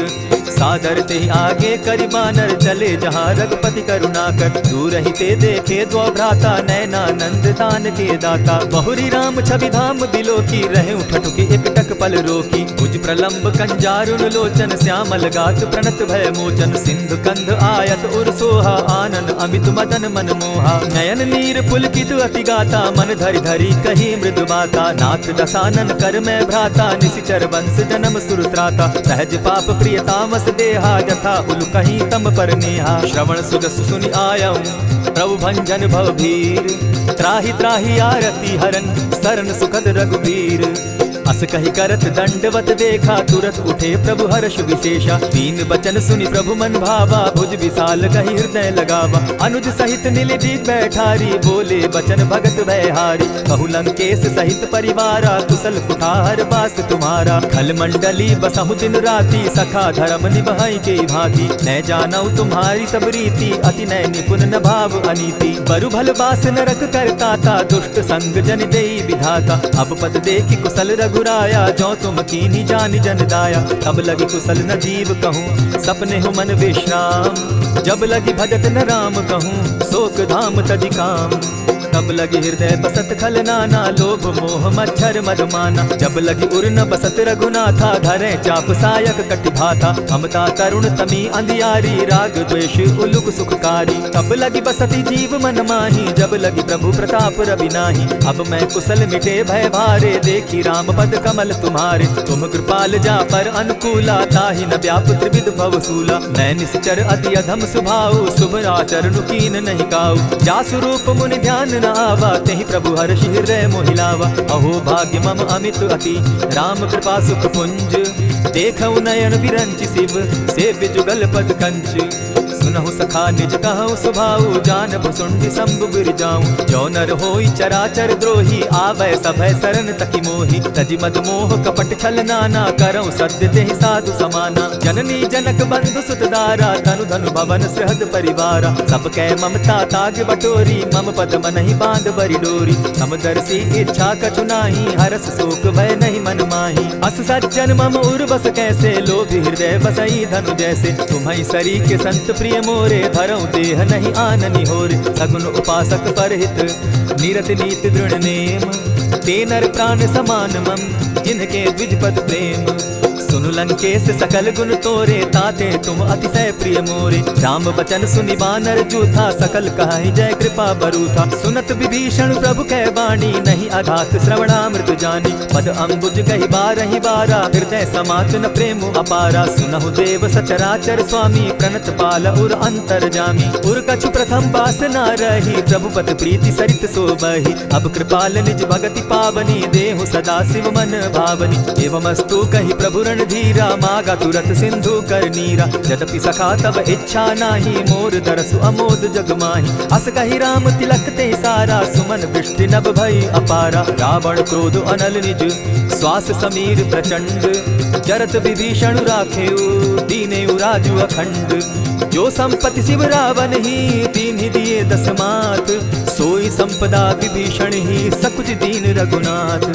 Speaker 1: सादर तेहि आगे करि बानर चले जहाँ रघुपति करुणाकर। दूर ही ते देखे द्वौ भ्राता नयनानंद दान के दाता। बहुरी राम छवि धाम बिलोकी रहे ठठुकी एकटक पल रोकी। भुज प्रलंब कंजारुन लोचन श्यामल गात प्रणत भय मोचन। सिंधु कंध आयत उर सोहा आनन अमित मदन मन मोहा। नयन नीर पुलकित अति गाता मन धरि धरि कही मृदु बाता। नाथ दसानन कर मैं भ्राता निशिचर वंश जन्म सुरत्राता। सहज पाप प्रिय तामस देहा जथा उल कहीं तम पर नेहा। श्रवण सुजस सुनि आयऊ प्रभु भंजन भव भीर। त्राहि त्राहि आरती हरन शरण सुखद रघुबीर। अस कहि करत दंडवत देखा तुरत उठे प्रभु हर्ष विशेषा। दीन बचन सुनि प्रभु मन भावा भुज विशाल कहि हृदय लगावा। अनुज सहित नीलजी बैठारी बोले बचन भगत भयहारी। कहु लंकेश सहित परिवारा कुशल कुठार बास तुम्हारा। खल मंडली बसहु दिन राति सखा धर्म निभाई के भांति। न जानौ तुम्हारी सब रीति अति नय निपुण न भाव अनीति। बरु भल बास नरक करताता दुष्ट संग जन देई विधाता। अब पद देखि कुशल रघुराया जो तुम कीनी जान जन दाया। तब लगी कुशल न जीव कहूँ सपने हो मन विश्राम। जब लगी भजत न राम कहूँ शोक धाम तज काम। तब लगी हृदय बसत खल नाना लोभ मोह मच्छर मधुमाना। जब लगी उर न बसत रघुनाथा धरे चाप सायक कटि भाता। ममता तरुण तमी अंधियारी राग द्वेष उलुक सुखकारी। तब लगी बसती जीव मन माही जब लगी प्रभु प्रताप रवि नाही। अब मैं कुशल मिटे भय भारे देखी राम पद कमल तुम्हारे। तुम कृपाल जा पर अनुकूला ताहि न व्याप त्रिविध भवसूला। मैं निश्चर अति अधम सुभाऊ शुभ आचरण कीन नहीं काऊ। जा स्वरूप मुनि ध्यान न आवा तेहि प्रभु हर्षि हृदय मोहिलावा। अहो भाग्य मम अमित अति राम कृपा सुख पुंज। देखऊ नयन विरंचि शिव सेव्य जुगल पद कंच। सुनहु सखा निज कहु सुभाऊ जानब सुंडि शंभु गिर जाऊं। जो नर होई चराचर द्रोही आवे सभय शरण तकि मोहि। तजि मद मोह कपट छल नाना करऊं सत्य तेहि साधु समाना। जननी जनक बंधु सुत दारा धनु धनु भवन सृहद परिवारा। सब कै ममता ताग बटोरी मम पद मनहि बांध बरि डोरी। समदर्शी इच्छा कछु नाही हरस शोक भय नहीं मन माही। अस सज्जन मम उर बस कैसे लोभी हृदय बसई धनु जैसे। तुम्हि सरी के संत प्रिय मोरे धरऊं देह नहीं आननि होरे। सगुन उपासक परहित निरत नीति दृढ़ नेम। ते नर प्राण समान मम जिनके द्विजपद प्रेम। सुनु लंकेश सकल गुण तोरे ताते तुम अतिशय प्रिय मोरे। राम बचन सुनि बानर जूथा सकल कहाई जय कृपा बरूथा। सुनत विभीषण प्रभु कै वाणी नहीं अघात श्रवणामृत जानी। पद अम्बुज कहि बारहि बारा हृदय समात न प्रेम अपारा। सुनहु देव सचराचर स्वामी प्रणत पाल उर अंतर जामी। उर कछु प्रथम बास न रही प्रभु पद प्रीति सरित सोबहि। अब कृपाल निज भगति पावनी देहु सदा शिव मन भावनी। एवमस्तु कहि प्रभु धीरा मागा तुरत सिंधु कर नीरा। यद्यपि सखा तब इच्छा नाही मोर दरसु अमोद जग माही। अस कहि राम तिलक ते सारा सुमन वृष्टि नभ भई अपारा। रावण क्रोध अनल निज श्वास समीर प्रचंड। जरत विभीषण राखेउ दीनेउ राजु अखंड। जो संपत्ति शिव रावण ही दीन दिए दस मात। सोई संपदा विभीषण ही सकुच दीन रघुनाथ।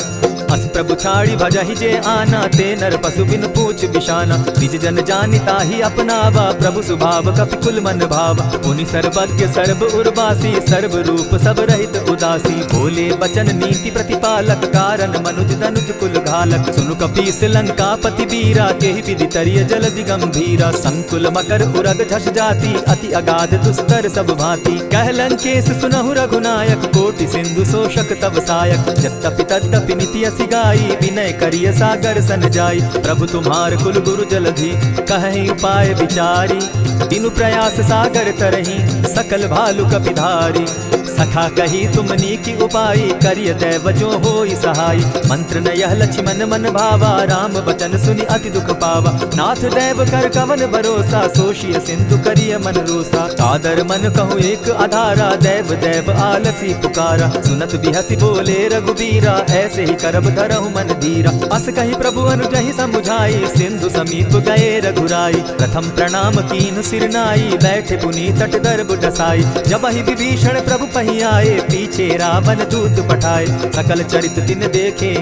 Speaker 1: अस प्रभु छाड़ी भजहि जे आना, ते नर पशु बिन पूछ बिशाना। निज जन जानिता ही अपनावा, प्रभु स्वभाव कपि कुल मन भावा। मुनि सर्वज्ञ सर्व उर्वासी, सर्व रूप सब रहित उदासी। बोले बचन नीति प्रतिपालक, कारण मनुज तनुज कुल घालक। सुनु कपीस लंकापति बीरा, केहि विधि तरिय जलधि गंभीरा। संकुल मकर उरग झष जाति, अति अगाध दुस्तर सब भांति। कह लंकेश सुनहु रघुनायक, कोटि सिंधु शोषक तब सायक। यद्यपि तद्यपि निति असि गाई, विनय करिय सागर सन जाई। प्रभु तुम्हार कुल गुरु जलधि, कहि उपाय विचारी। बिनु प्रयास सागर तरहि, सकल भालु कपिधारी। सखा कही तुमनी की उपाय, करिय दैव जो होई सहाय। मंत्र न यह लक्ष्मण मन भावा, राम बचन सुनि अति दुख पावा। नाथ दैव कर कवन भरोसा, सोषिय सिंधु करिय मन रोसा। सादर मन कहूँ एक आधारा, दैव दैव आलसी पुकारा। सुनत बिहसी बोले रघुबीरा, ऐसे ही करब धरहु मन धीरा। अस कही प्रभु अनुजहि समुझाई, सिंधु समीप गए रघुराई। प्रथम प्रणाम कीन सिर नाई, बैठे पुनि तट दर्ब डसाई। जब ही विभीषण प्रभु पही आए, पीछे रावण दूत पठाए। सकल चरित दिन देखे,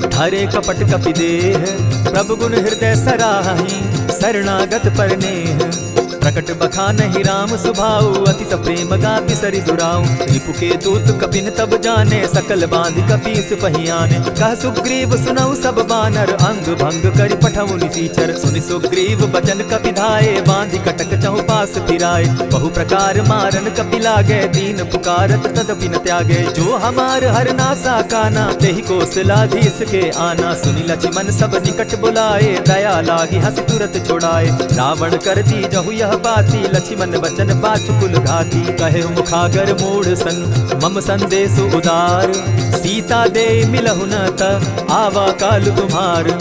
Speaker 1: धरे कपट कपि देह। प्रभु गुण हृदय सराहि, शरणागत पर नेह। प्रकट बखानहि राम सुभाऊ, अति प्रेम गा बिसरि दुराऊ। रिपु के दूत कपिन तब जाने, सकल बांधि कपीस पहियाने। कह सुग्रीव सुनऊ सब बानर, अंग भंग करि पठऊ निसीचर। सुनि सुग्रीव बचन कपि धाये, बांधि कटक चहु पास फिराए। बहु प्रकार मारन कपि लागे, दीन पुकारत तदपि न त्यागे। जो हमार हर नासा काना, तेहि कौशलाधीश के आना। सुनि लक्ष्मण सब निकट बुलाए, दया लागी हंसी तुरत छुड़ाए। रावण कर दी जहु यह बाती, लक्ष्मण बचन बाचु कुल घाती। कहे मुखागर मूढ़ सन, मम संदेश उदार। सीता दे मिलहु न त, आवा काल तुम्हार।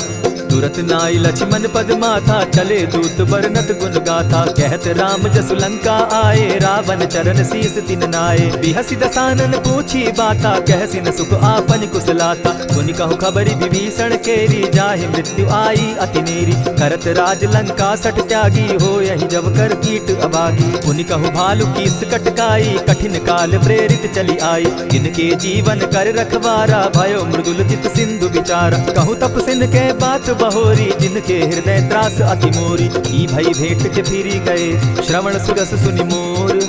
Speaker 1: तुरत नाई लक्ष्मण पद माथा, चले दूत बरनत गुण गाथा। कहत राम जसु लंका आए, रावण चरण शीस तिन नाये। बिहसि दसानन पूछी बाता, कहसि न सुख आपन कुशलाता। सुनि कहु खबरि विभीषण केरी, जाहि मृत्यु आई अति नेरी। करत राज लंका सठ त्यागी, हो यही जब कर कीट अभागी। पुनि कहु भालु कीस कटकाई, कठिन काल प्रेरित चली आई। इनके जीवन कर रखवारा, भयो मृदुल चित सिंधु विचारा। कहु तपसिन के बात बहोरी, जिनके हृदय त्रास अति मोरी। ई भई भेंट के फिरी गए, श्रवण सुरस सुनि मोर।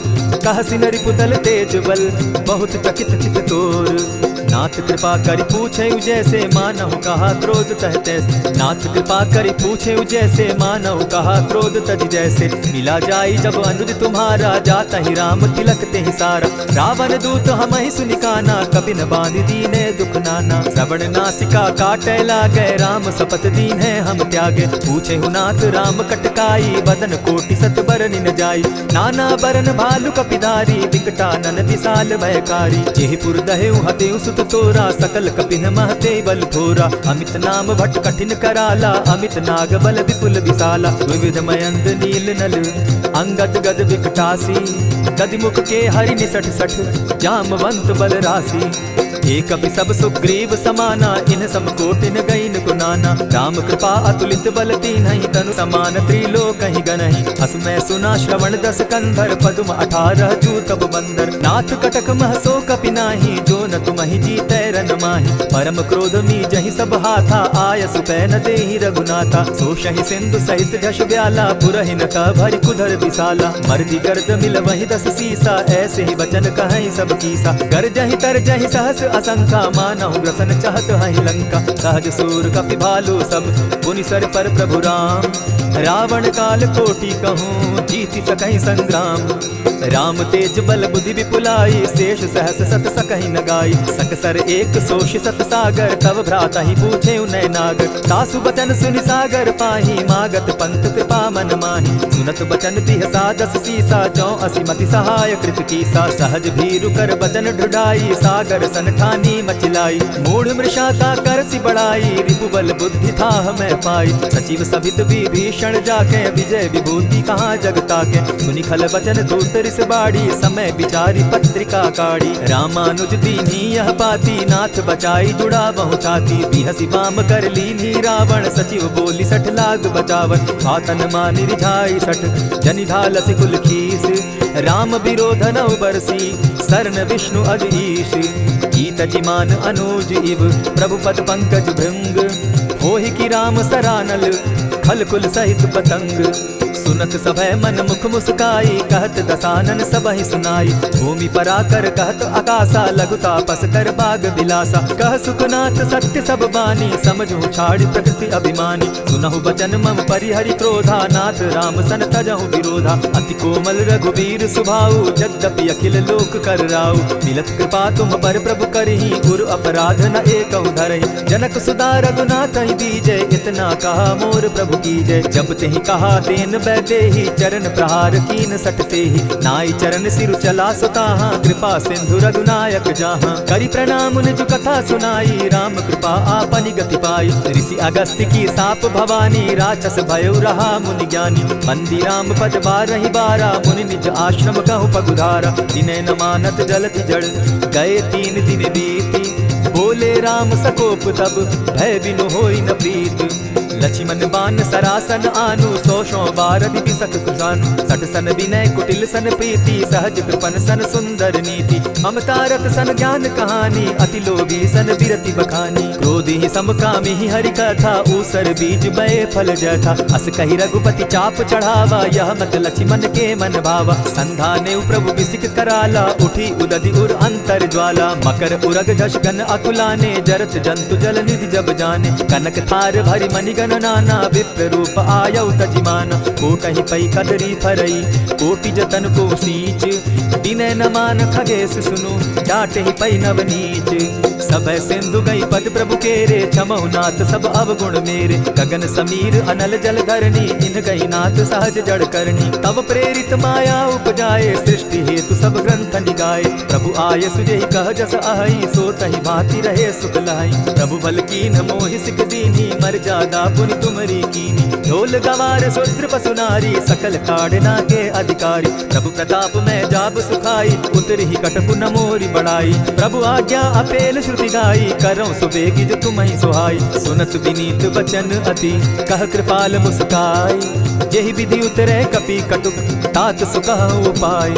Speaker 1: कहसि न रिपुदल तेज बल, बहुत चकित चित तोर। नाथ कृपा करि पूछे जैसे, मानहु कहा क्रोध तह तैसे। नाथ कृपा करि पूछे जैसे, मानहु कहा क्रोध तज जैसे। मिला जाई जब अनुज तुम्हारा, जाता ही राम तिलक ते ही सारा। रावण दूत हम ही सुनि काना, कपिन बांध दीने दुख नाना। श्रवण नासिका काटे लागे, राम सपत दीन है हम त्यागे। पूछे हु नाथ राम कटकाई, बदन कोटि सत बरनि न जाई। नाना बरन भालु कपिधारी, विकटानन विशाल भयकारी। जेहि पुर दहेउ हतेउ सुत तोरा, सकल कपिन महते बल थोरा। अमित नाम भट्ट कठिन कराला, अमित नाग बल विपुल विशाला। विविध मयंद नील नल, अंगद गद विकटासी। गदिमुख के हरि निसठ सठ, जामवंत बल राशि। एक कपि सब सुग्रीव समाना, इन सम कोटिन गईन गुनाना। राम कृपा अतुलित बल तीन्हि, तनु समान त्रिलोक ही गनहि। हस मैं सुना श्रवण दस कंधर, पदुम 18 जूतब बंदर। नाथ कटक महसो कपि नाही, जो न तुमहि जीतै रन माहि। परम क्रोध मी जहि सब हाथा, आय सुपै न देहि रघुनाथा। सोषहि सिंधु सहित झष ब्याला, पुरहिन का भरि कुधर विशाला। मर्दि गर्द मिल वहि 10 सीसा, ऐसे ही वचन कहहि सब कीसा। गर्जहि तरजहि सहस असंखा, मानहु ग्रसन चाहत हहि लंका। सहज सूर कपि भालु सब, पुनि सर पर प्रभु राम। रावण काल कोटि कहूँ, जीति सकहि संग्राम। राम तेज बल बुद्धि विपुलाई, शेष सहस सत सकहि न गाई। सकसर एक सोष सत सागर, तव भ्राता ही पूछे उनय नागर। सासु बचन सुनि सागर पाही, मागत पंथ कृपा मन माही। सुनत बचन बिहसा 10 सीसा, 84 मति सहाय कृत कीसा। सहज भीरु कर बचन ढुढ़ाई, सागर सन ठानी मचिलाई। मूढ़ मृषाता करसि बड़ाई, रिपुबल बुद्धि था मैं पाई। सचिव सभित विभीषण जाके, विजय विभूति कहाँ जगता के। सुनि खल बचन दूत रिस बाड़ी, समय विचारी पत्रिका काढ़ी। रामानुज दीनी यह पाती, नाथ बचाई जुड़ा बहु छाती। बिहसी बाम कर लीनी रावण, सचिव बोली 60 लाख बचावन। हाथन मानि रिझाई 60, जनि ढालसि कुल खीस। राम विरोध नौ बरसी, शरण विष्णु अज ईश, ईत जिमान अनुज इव प्रभु पद पंकज भृंग, होहि की राम सरानल खल कुल सहित पतंग, सुनत सभय मन मुख मुस्काई, कहत दसानन सबहि सुनाई, भूमि पराकर कहत आकाशा, लघु तापस कर बाग बिलासा, कह सुखनाथ सत्य सब बानी, समझू छाड़ी प्रकृति अभिमानी, सुनहु बचन मम परिहरि क्रोधा, नाथ राम सन तजहु विरोधा, अति कोमल रघुबीर सुभाऊ, यद्यपि अखिल लोक कर राऊ, मिलत कृपा तुम पर प्रभु करही, गुरु अपराध न एकहु धरहि, जनक सुधा रघुनाथ दीजय, इतना कहा मोर प्रभु कीजय, जब तेहि कहा तेन बैठे ही, चरण प्रहार कीन सटते ही, नाई चरण सिरु चला सुताहा, कृपा सिंधु रघुनायक जहाँ, करि प्रणाम निज कथा सुनाई, राम कृपा आपनि गति पाई, ऋषि अगस्त्य की साप भवानी, राक्षस भयो रहा मुनि ज्ञानी, बंदी राम पद बारहि बारा, मुनि निज आश्रम कहु पगुधारा, दिने न मानत जलति जड़, गए 3 दिन बीती, बोले राम सकोप तब, भय बिनु होई न प्रीत, लक्ष्मण बान सरासन आनु, 100 बार दिसक कुशानु, सठ सन विनय कुटिल सन प्रीति, सहज कृपन सन सुंदर नीति, ममता रत सन ज्ञान कहानी, अति लोभी सन विरति बखानी, क्रोधी समकामी हरि कथा, ऊसर बीज बये फल जथा, अस कही रघुपति चाप चढ़ावा, यह मत लक्ष्मण के मन भावा, संधा ने प्रभु बिसिक कराला, उठी उदधि उर अंतर ज्वाला, मकर उरग दश गन अकुलाने, जरत जंतु जल निधि जब जाने, कनक थार भरी मणिगण नाना, विप्र रूप आयौ तजिमाना, कोटहि पै कदरी फरई, कोटि जतन को सींच, विनय न मान खगेश सुनु, जाटहि पै नवनीच, सभय सिंधु गई पद प्रभु केरे, क्षमहु नाथ सब अवगुण मेरे, गगन समीर अनल जल धरनी, इन गई नाथ सहज जड़ करनी, तब प्रेरित माया उपजाए, सृष्टि हेतु सब ग्रंथ निगाए, प्रभु आय सुजेहि कह जस अहई, सो तहि भांति रहे सुख लहई, प्रभु बल कीन मोहि सिख दीनी, मर्यादा पुनि तुमरी कीनी, ढोल गवार शूद्र पशु नारी, सकल ताड़ना के अधिकारी, प्रभु प्रताप में जाब सुखाई, उतरि ही कटपु न मोरी बढ़ाई, प्रभु आज्ञा अपेल श्रुति गाई, करऊं सुबेगी जो तुम्हि सुहाई, सुनत विनीत वचन अति, कह कृपाल मुस्काई, जेहि विधि उतरे कपि कटुक, तात सुकहु उपाय,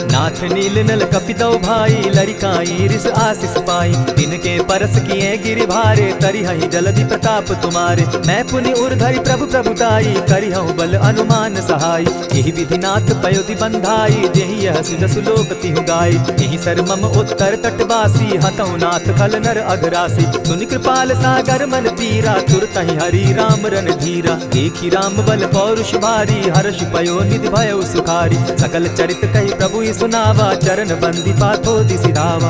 Speaker 1: नाथ नील नल कपितौ भाई, लरिकाई रिस आशीष पाई, तिनके परस किए गिरि भारे, तरिहहि जलधि प्रताप तुम्हारे, मैं पुनि उर्धरि प्रभु प्रभुताई, करिहउ बल अनुमान सहाय, एहि विधि नाथ पयोधि बंधाई, जेहि यह सुजसु लोक तिहु गाई, एहि सर मम उत्तर तटवासी, हतौ नाथ खल नर अघरासी, सुनि कृपाल सागर मन पीरा, तुरतहि हरि राम रन धीरा, देखि राम बल पौरुष भारी, हर्ष पयो निधि भयो सुखारी, सकल चरित कहि प्रभु सुनावा, चरण बंदी पाथो दिसि धावा,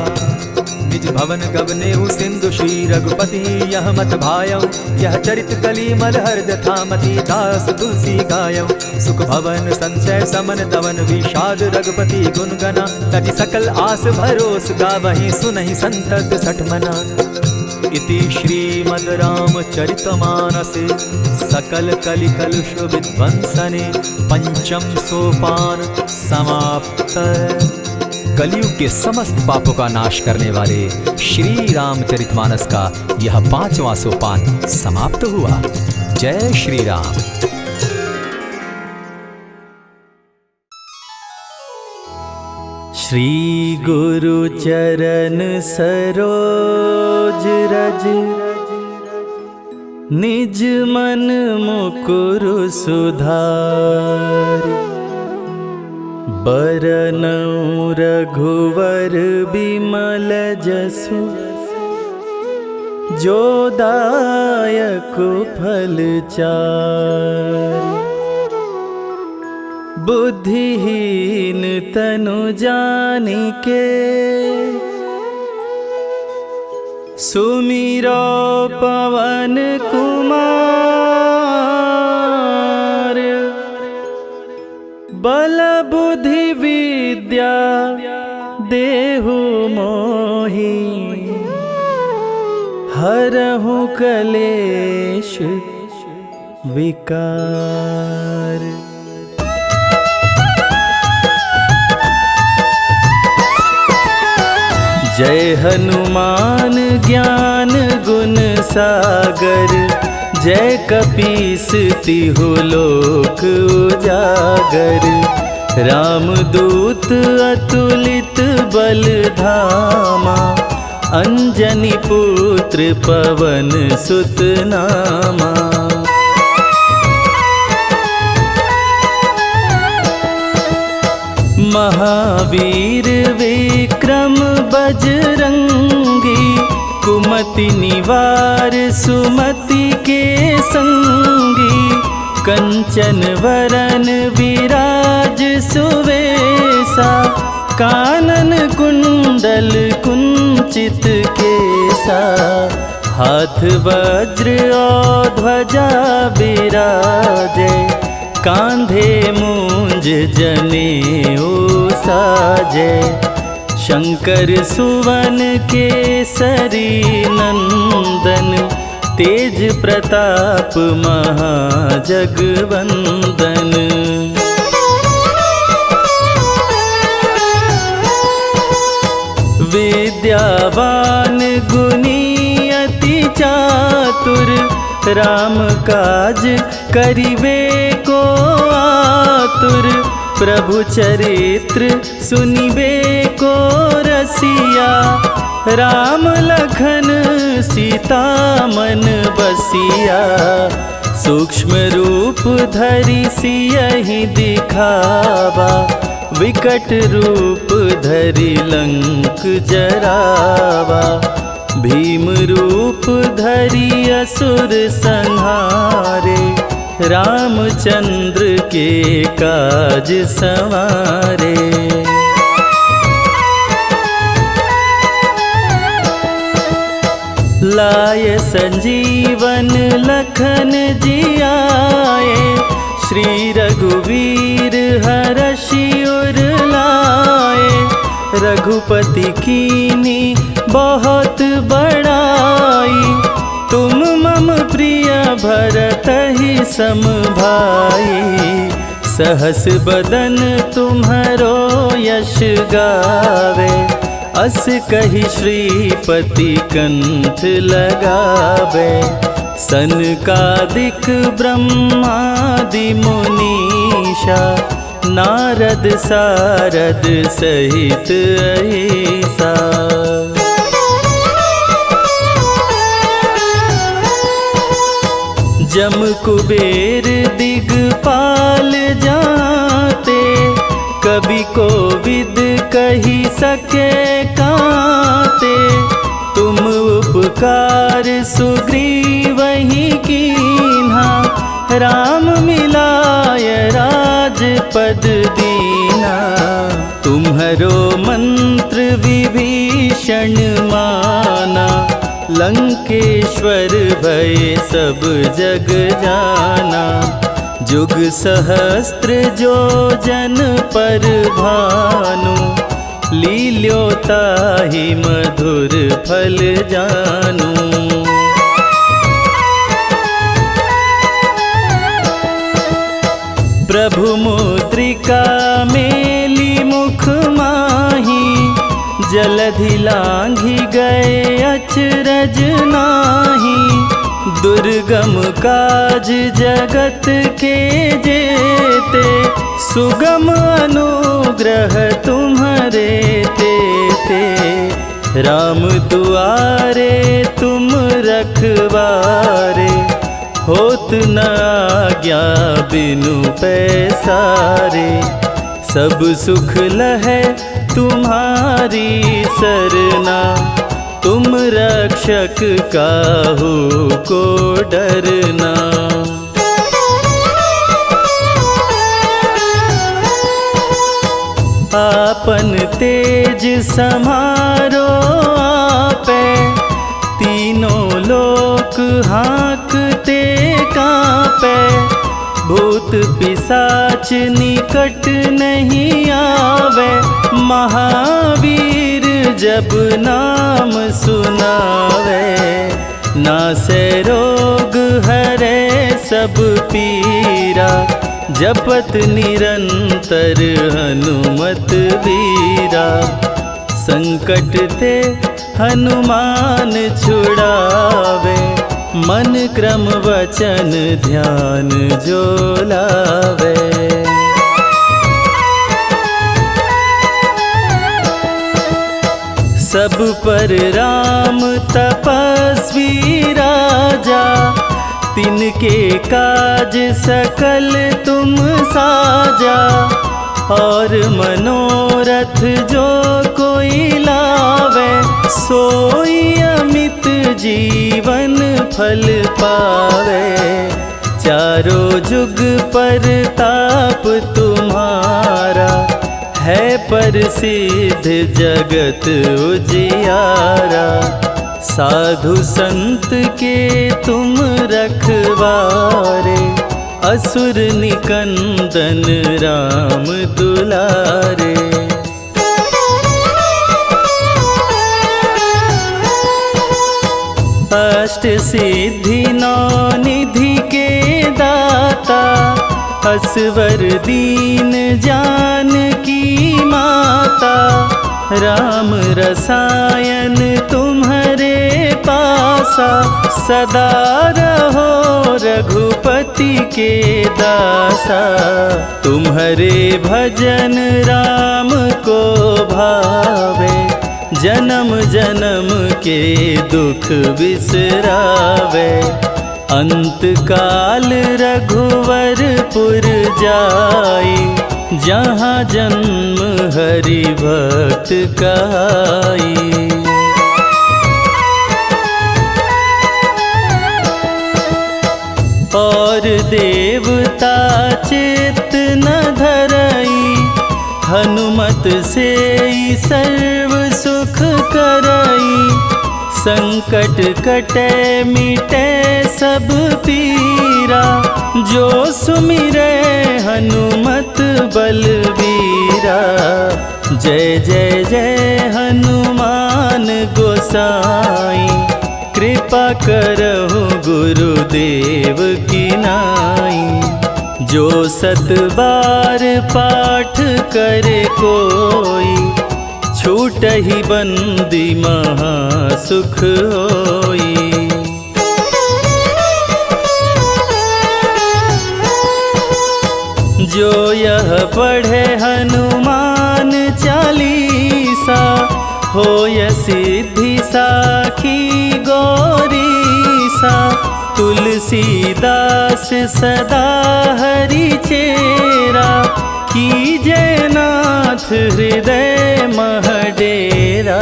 Speaker 1: निज भवन गवनेहु सिंधु श्री रघुपति, यह मत भायौ, यह चरित कली मल हर्द थामति, दास तुलसी गायौ, सुख भवन संचय समन दवन, विषाद रघुपति गुण गना, तजि सकल आस भरोस गावहि, सुनहि संतत सठ मना, इति श्रीमद् रामचरितमानसे, सकल कलि कलुष विध्वंसने, पंचम सोपान समाप्त। कलयुग के समस्त पापों का नाश करने वाले श्री रामचरितमानस का यह 5वां सोपान समाप्त हुआ। जय श्री राम।
Speaker 3: श्री गुरु चरण सरोज रज, निज मन मुकुरु सुधारि, बरनउँ रघुवर बिमल जसु, जो दायक फल चारि, बुद्धिहीन तनु जानिके, सुमिरो पवन कुमार, बल बुद्धि विद्या देहु मोहि, हरहु कलेश विकार। जय हनुमान ज्ञान गुण सागर, जय कपीस तिहु लोक उजागर, रामदूत अतुलित बल धामा, अंजनी पुत्र पवन सुत नामा। महावीर विक्रम बजरंगी, कुमति निवार सुमति के संगी। कंचन वरन विराज सुवेसा, कानन कुंडल कुंचित केसा। हाथ वज्र और ध्वजा बिराजे, कांधे मूंज जनेऊ साजे। शंकर सुवन केसरी नंदन, तेज प्रताप महाजगवंदन। विद्यावान गुणी अति चातुर, राम काज करिबे को आतुर। प्रभु चरित्र सुनिबे को रसिया, राम लखन सीता मन बसिया। सूक्ष्म रूप धरि सियहि दिखावा, विकट रूप धरि लंक जरावा। भीम रूप धरि असुर संहारे, रामचंद्र के काज संवारे। लाय संजीवन लखन जियाए, श्री रघुवीर हरषि उर लाए। रघुपति कीनी बहुत बड़ाई, तुम मम प्रिय भरतहि सम भाई। सहस बदन तुम्हरो यश गावे, अस कहि श्रीपति कंठ लगावे। सनकादिक ब्रह्मादि मुनीषा, नारद सारद सहित अहिसा। जम कुबेर दिगपाल जाते, कवि कोविद कही सके काते। तुम उपकार सुग्रीवहि कीन्हा, राम मिलाय राजपद दीना। तुम्हरो मंत्र विभीषण माना, लंकेश्वर भय सब जग जाना। जुग सहस्त्र जो जन पर भानु, लील्योताहि मधुर फल जानू। प्रभु मुद्रिका मेली मुख माही, जलधि लांघि गए अचरज नाही। दुर्गम काज जगत के जेते, सुगम अनुग्रह तुम्हरे तेते। राम दुआरे तुम रखवारे, होत न आज्ञा बिनु पैसारे। सब सुख लहै तुम्हारी सरना, तुम रक्षक काहू को डरना। आपन तेज समारो आपे, तीनों लोक हाँकते कांपे। भूत पिशाच निकट नहीं आवे, महावीर जब नाम सुनावे। नासे रोग हरे सब पीरा, जपत निरंतर हनुमत वीरा। संकट ते हनुमान छुड़ावे, मन क्रम वचन ध्यान जो लावे। सब पर राम तपस्वी राजा, तिनके काज सकल तुम साजा। और मनोरथ जो कोई लावे, सोई अमित जीवन फल पावे। चारों जुग पर ताप तुम्हारा, है प्रसिद्ध जगत उजियारा। साधु संत के तुम रखवारे, असुर निकंदन राम दुलारे। अष्ट सिद्धि नौ निधि के दाता, असवर दीन जानकी माता। राम रसायन तुम्हारे पासा, सदा रहो रघुपति के दासा। तुम्हारे भजन राम को भावे, जन्म जन्म के दुख बिसरावे। अंत काल रघुवरपुर जाई, जहाँ जन्म हरि भक्त कहाई। और देवता चित्त न धरई, हनुमत से सर्व सुख करई। संकट कटे मिटे सब पीरा, जो सुमिरे हनुमत बलबीरा। जय जय जय हनुमान गोसाई, कृपा करहु गुरुदेव की नाई। जो 7 बार पाठ करे कोई, छूटहि बंदी महा सुख होई। जो यह पढ़े हनुमान चालीसा, होय सिद्धि साखी गौरीसा। तुलसीदास सदा हरि चेरा, कीजे नाथ हृदय मह डेरा।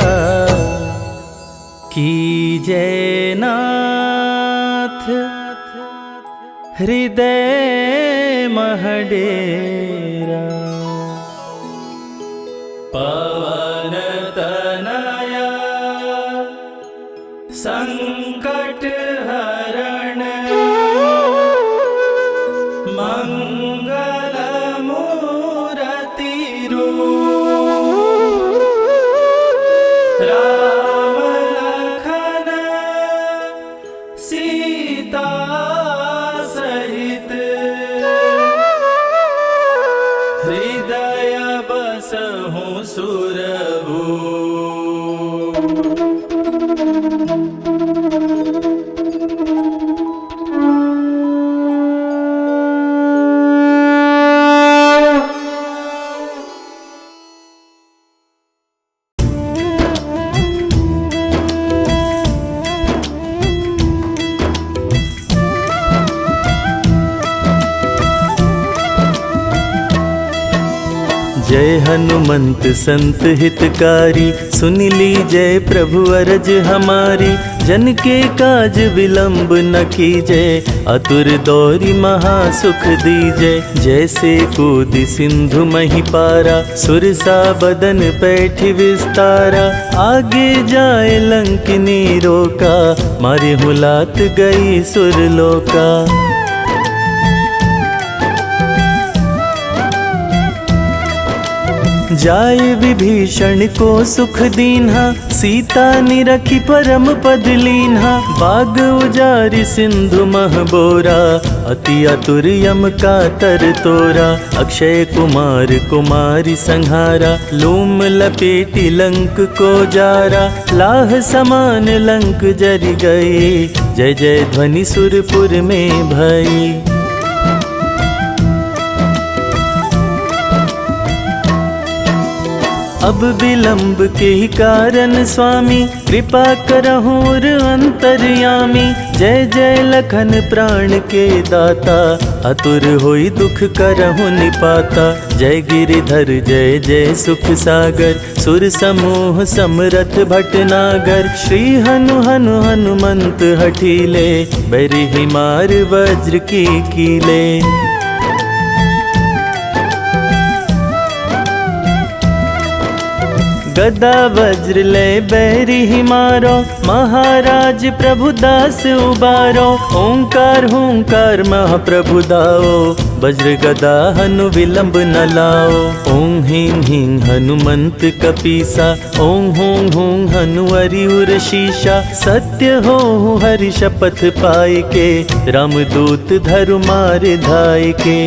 Speaker 3: कीजे नाथ हृदय मह डेरा। पवन तनया संकट हरण, मंगल मूरति रूप। राम लखन सीता सहित, हृदय बसहु सुरभूप। जय हनुमंत संत हितकारी, सुन लीजय प्रभु अरज हमारी। जन के काज विलंब न कीजय, आतुर दौरी महासुख दीजय। जैसे कूदि सिंधु मही पारा, सुरसा बदन पैठ विस्तारा। आगे जाए लंकिनी रोका, मारे हुलात गई सुरलोका। जाए विभीषण को सुख दीन्हा, सीता निरखी परम पद लीन्हा। बाग उजारि सिंधु मह बोरा, अति आतुर यम का तर तोरा। अक्षय कुमार कुमारी संहारा, लूम लपेटी लंक को जारा। लाह समान लंक जरि गई, जय जय ध्वनि सुरपुर में भई। अब विलंब के ही कारण स्वामी कृपा करहुर अंतर्यामी। जय जय लखन प्राण के दाता अतुर होई दुख करहु निपाता। जय गिरिधर जय जय सुख सागर सुर समूह समरथ भटनागर। श्री हनु हनु हनुमंत हठीले बैरिहि मार वज्र की कीले। गदा वज्र ले बैरिहि मारो महाराज प्रभु दास उबारो। ओंकार हुंकार महाप्रभु दाओ वज्र गदा हनु विलंब न लाओ। ओं ह्रीं ह्रीं हनुमंत कपीसा ओं हूं हूं हनु हरिउर शीशा। सत्य हो हरि शपथ पाए के रामदूत धरु मार धाय के।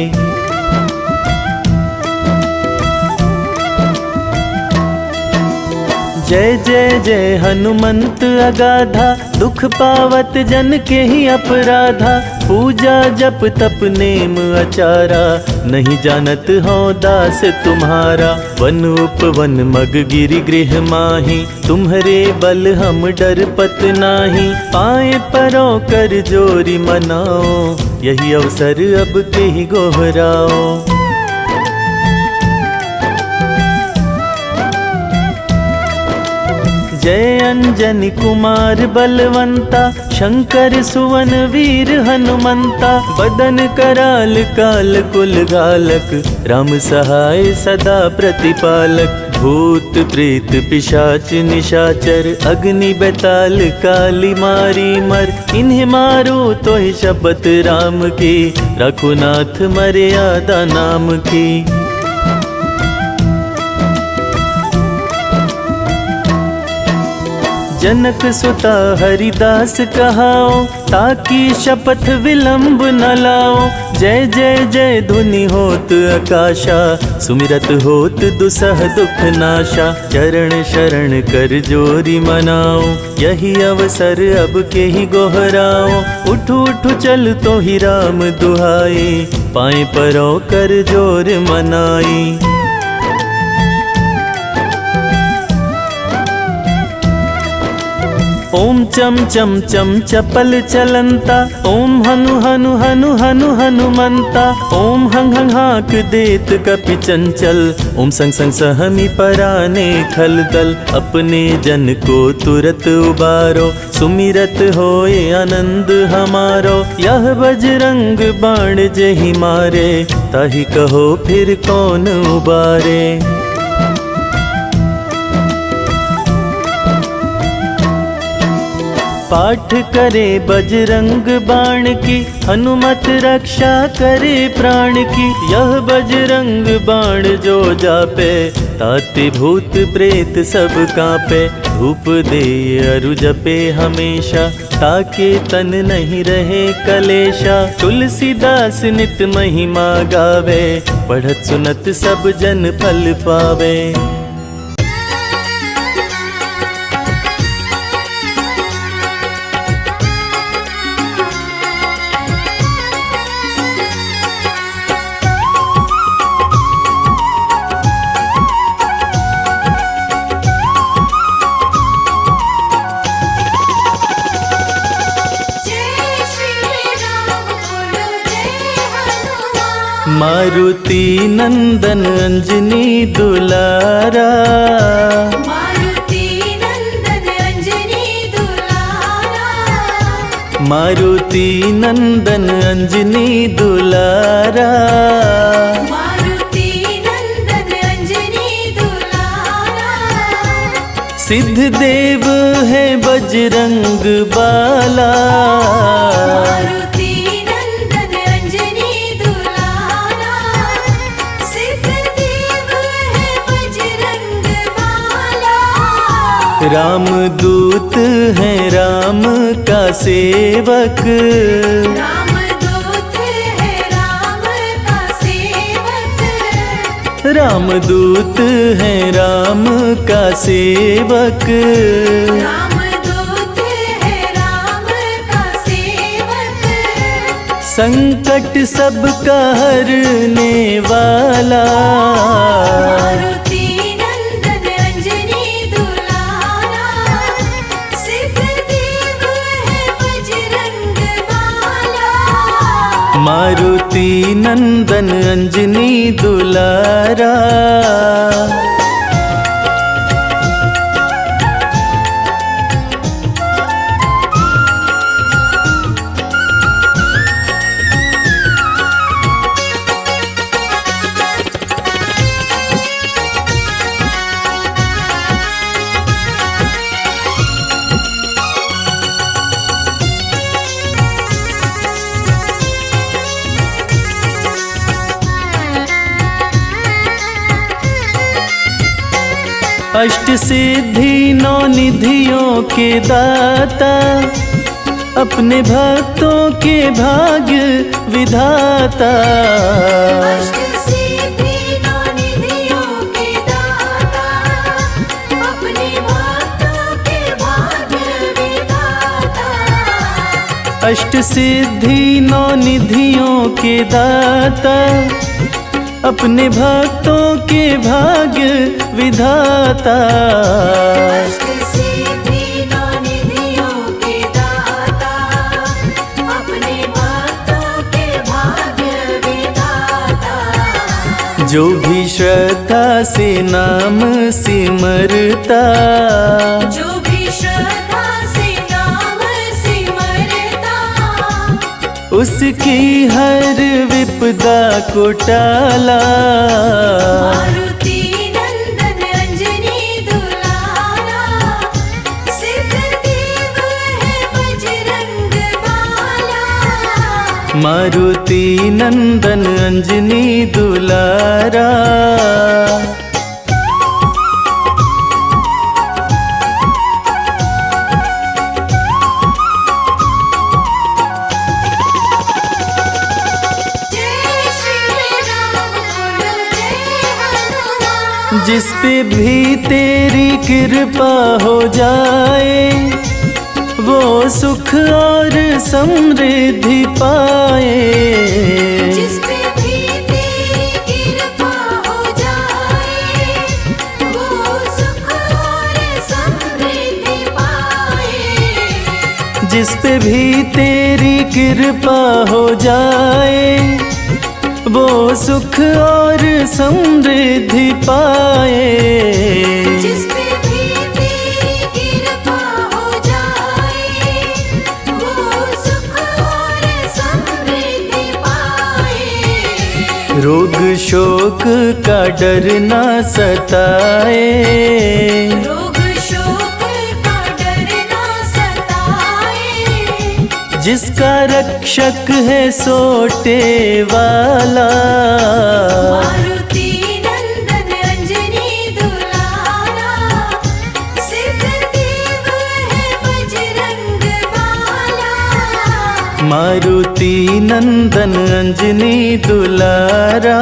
Speaker 3: जय जय जय हनुमंत अगाधा दुख पावत जन के ही अपराधा। पूजा जप तप नेम अचारा नहीं जानत हो दास तुम्हारा। वन उपवन मग गिरि गृह माही तुम्हारे बल हम डरपत नाही। पाए परो कर जोरी मनाओ यही अवसर अब के ही गोहराओ। जय अंजनी कुमार बलवंता शंकर सुवन वीर हनुमंता। बदन कराल काल कुल घालक राम सहाय सदा प्रतिपालक। भूत प्रेत पिशाच निशाचर अग्नि बेताल काली मारी मर। इन्हें मारो तो ही शपथ राम की रघुनाथ मर्यादा नाम की। जनक सुता हरिदास कहाओ ताकि शपथ विलंब न लाओ। जय जय जय धुनि होत आकाशा सुमिरत होत दुसह दुख नाशा। चरण शरण कर जोरी मनाओ यही अवसर अब के ही गोहराओ। उठू उठू चल तो ही राम दुहाई पाए परो कर जोर मनाई। ओम चम चम चम चपल चलंता ओम हनु हनु हनु हनु हनुमंता। ओम हंग हंग हाक देत कपि चंचल ओम संग संग सहमी पराने खल दल। अपने जन को तुरत उबारो सुमिरत होए आनंद हमारो। यह बजरंग बाण जेहि मारे ताहि कहो फिर कौन उबारे। पाठ करे बजरंग बाण की हनुमत रक्षा करे प्राण की। यह बजरंग बाण जो जापे ताते भूत प्रेत सब कांपे। धूप दे अरु जपे हमेशा ताके तन नहीं रहे कलेशा। तुलसीदास नित महिमा गावे पढ़त सुनत सब जन फल पावे। मारुति नंदन अंजनी दुलारा।
Speaker 2: मारुति नंदन अंजनी दुलारा।
Speaker 3: मारुति नंदन अंजनी दुलारा।
Speaker 2: मारुति नंदन अंजनी दुलारा।
Speaker 3: सिद्ध देव है बजरंग बाला।
Speaker 2: मारुति नंदन अंजनी दुलारा। सिद्ध देव है बजरंग बाला।
Speaker 3: रामदूत है राम का सेवक।
Speaker 2: रामदूत है राम का सेवक।
Speaker 3: रामदूत है राम का सेवक।
Speaker 2: रामदूत है राम का सेवक।
Speaker 3: संकट सबका हरने वाला।
Speaker 2: मारुति नंदन
Speaker 3: मारुति नंदन अंजनी दुलारा। अष्ट सिद्धि नौ निधियों के दाता, अपने भक्तों के भाग्य विधाता।
Speaker 2: अष्ट सिद्धि नौ निधियों के दाता, अपने भक्तों के भाग्य विधाता।
Speaker 3: अष्ट सिद्धि नौ निधियों के दाता, अपने भक्तों के भाग्य विधाता।
Speaker 2: अष्ट सिद्धि नौ निधियों के दाता, अपने भक्तों के भाग्य विधाता।
Speaker 3: जो भी श्रद्धा से नाम सिमरता,
Speaker 2: जो भी श्रद्धा से नाम सिमरता,
Speaker 3: उसकी हर विपदा को टाला।
Speaker 2: मारुति नंदन अंजनी दुलारा, सिद्धदेव है बजरंग बाला।
Speaker 3: मारुति नंदन अंजनी दुलारा। जिस पे भी तेरी कृपा हो जाए, वो सुख और समृद्धि पाए।
Speaker 2: जिस पे भी तेरी कृपा हो जाए, वो सुख और समृद्धि पाए।
Speaker 3: जिस पे भी तेरी कृपा हो जाए, वो सुख और समृद्धि पाए।
Speaker 2: जिस पे भी तेरी कृपा हो जाए, वो सुख और समृद्धि पाए।
Speaker 3: रोग शोक का डर ना सताए,
Speaker 2: रोग शोक का डर ना सताए।
Speaker 3: जिसका रक्षक है सोटे वाला।
Speaker 2: मारुति नंदन अंजनी दुलारा, सिद्धदेव है बजरंग बाला।
Speaker 3: मारुति नंदन अंजनी दुलारा।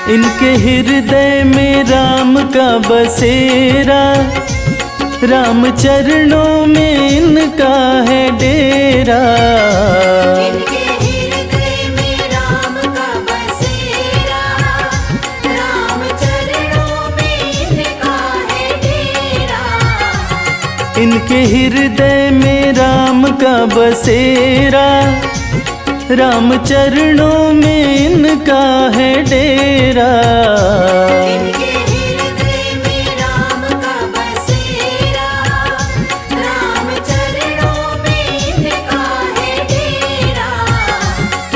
Speaker 3: इनके हृदय में राम का बसेरा, राम चरणों में इनका है डेरा।
Speaker 2: इनके हृदय में राम का बसेरा, राम चरणों में इनका है डेरा।
Speaker 3: इनके हृदय में राम का बसेरा, राम चरणों में इनका है डेरा।
Speaker 2: इनके हृदय में राम का बसेरा, राम चरणों में इनका है डेरा।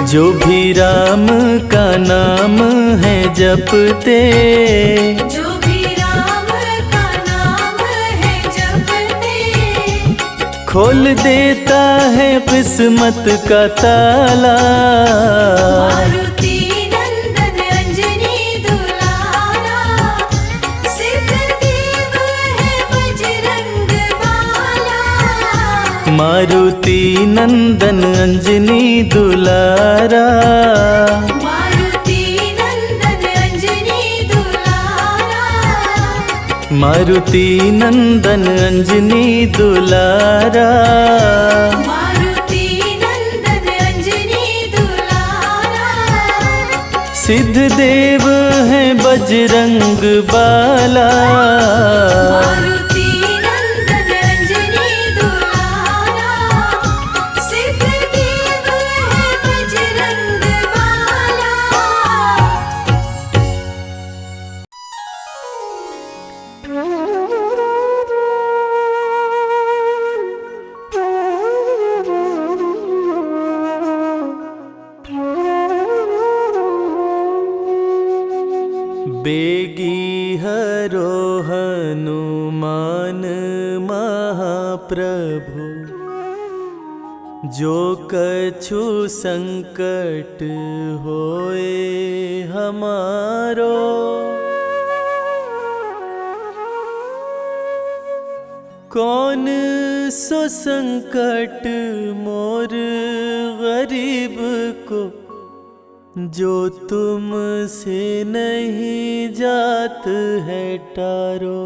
Speaker 3: जो भी राम का नाम है जपते,
Speaker 2: जो भी राम का नाम है जपते,
Speaker 3: खोल देता है किस्मत का ताला।
Speaker 2: मारुति नंदन अंजनी दुलारा, सिद्धदेव है बजरंग बाला।
Speaker 3: मारुति नंदन अंजनी दुलारा,
Speaker 2: मारुति नंदन अंजनी दुलारा,
Speaker 3: मारुति नंदन अंजनी दुलारा,
Speaker 2: मारुति नंदन अंजनी दुलारा,
Speaker 3: सिद्ध देव है बजरंग बाला,
Speaker 2: मारुति नंदन अंजनी दुलारा, सिद्ध देव है बजरंग बाला।
Speaker 3: बेगी हरो हनुमान महाप्रभु, जो कछु संकट होए हमारो, कौन सो संकट मोर गरीब को, जो तुमसे नहीं जात है टारो।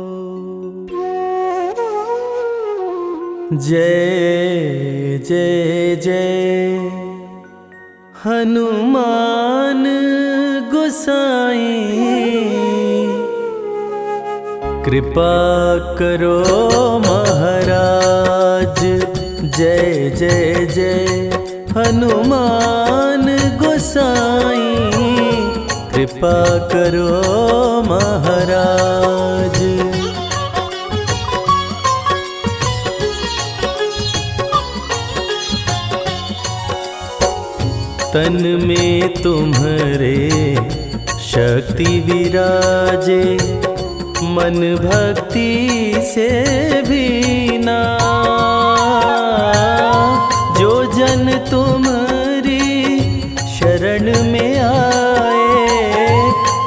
Speaker 3: जय जय जय हनुमान गोसाई, कृपा करो महाराज। जय जय जय हनुमान गोसाई, कृपा करो महाराज। तन में तुम्हारे शक्ति विराजे, मन भक्ति से भीना, जो जन तुम्हारी शरण में आए,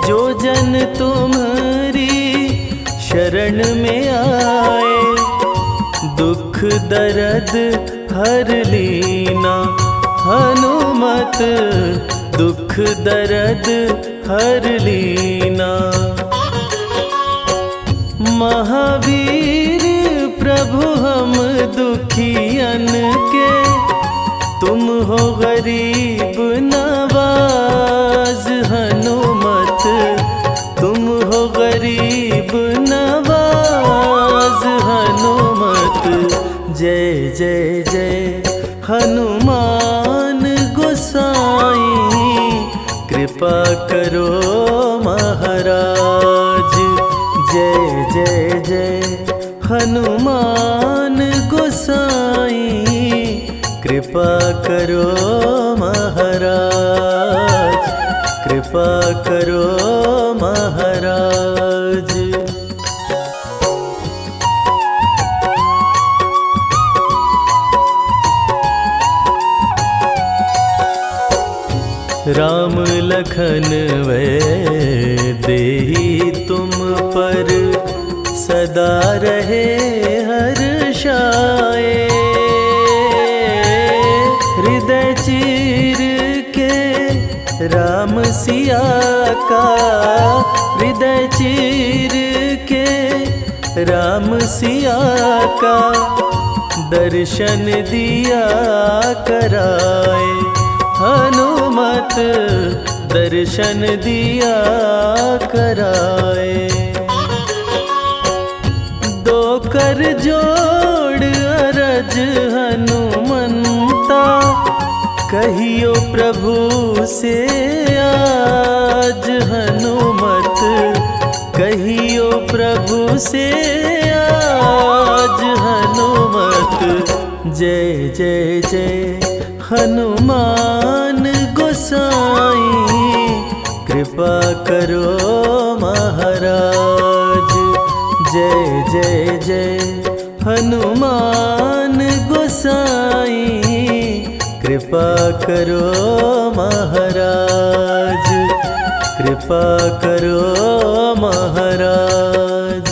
Speaker 3: जो जन तुम्हारी शरण में आए, दुख दर्द हर लीना। हनुमत दुख दर्द हर लीना। महावीर प्रभु हम दुखियन के, तुम हो गरीब नवाज। हनुमत तुम हो गरीब नवाज। हनुमत जय जय जय हनुमान गोसाई, कृपा करो महाराज। जय जय जय हनुमान गोसाई, कृपा करो महाराज। कृपा करो महाराज। राम लखन वै देहि तुम पर, सदा रहे हर्षाए। हृदय चीर के राम सिया का, हृदय चीर के राम सिया का, दर्शन दिया कराए। हनुमत दर्शन दिया कराए। दो कर जोड़ अरज हनुमंता, कहियो प्रभु से आज। हनुमत कहियो प्रभु से आज। हनुमत जय जय जय हनुमान गोसाई, कृपा करो महाराज। जय जय जय हनुमान गोसाई, कृपा करो महाराज। कृपा करो महाराज।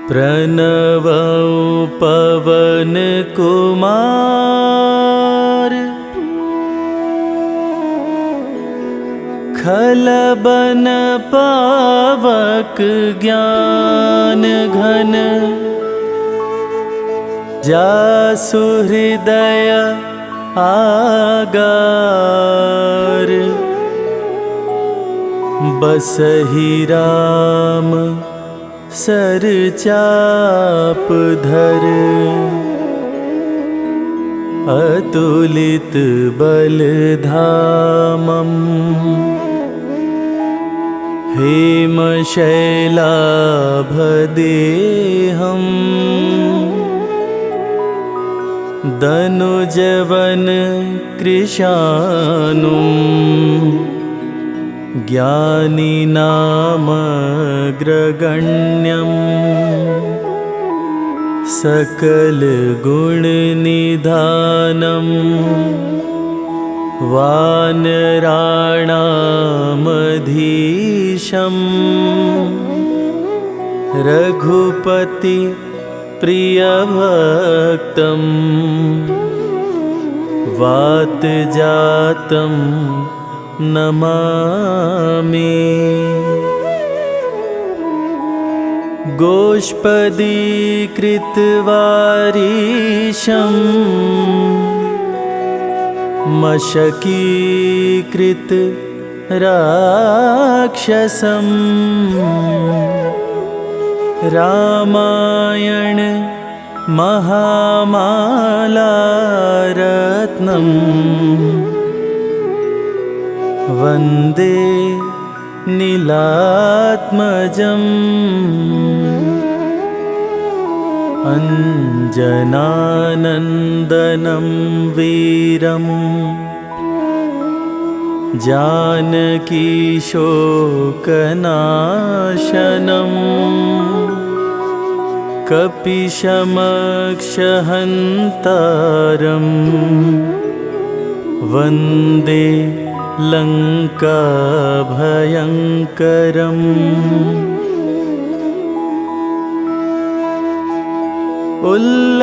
Speaker 3: प्रणवौ पवन कुमार खलबन पावक ज्ञान घन जासु हृदय आगार बसहि राम सर चाप धर अतुलित बल धामम हेम शैलाभदेहं दनुजवन कृशानुं ज्ञानिनामग्रगण्यं सकलगुणनिधानं वानराणामधीशं रघुपति प्रियभक्तं वातजातं नमामि गोष्पदीकृतवारीशं मशकीकृत राक्षसं रामायण महामालारत्नं वन्दे नीलात्मजम् अञ्जनानन्दनं वीरम् जानकीशोकनाशनं कपिशमक्षहन्तारं वन्दे लङ्काभयङ्करम्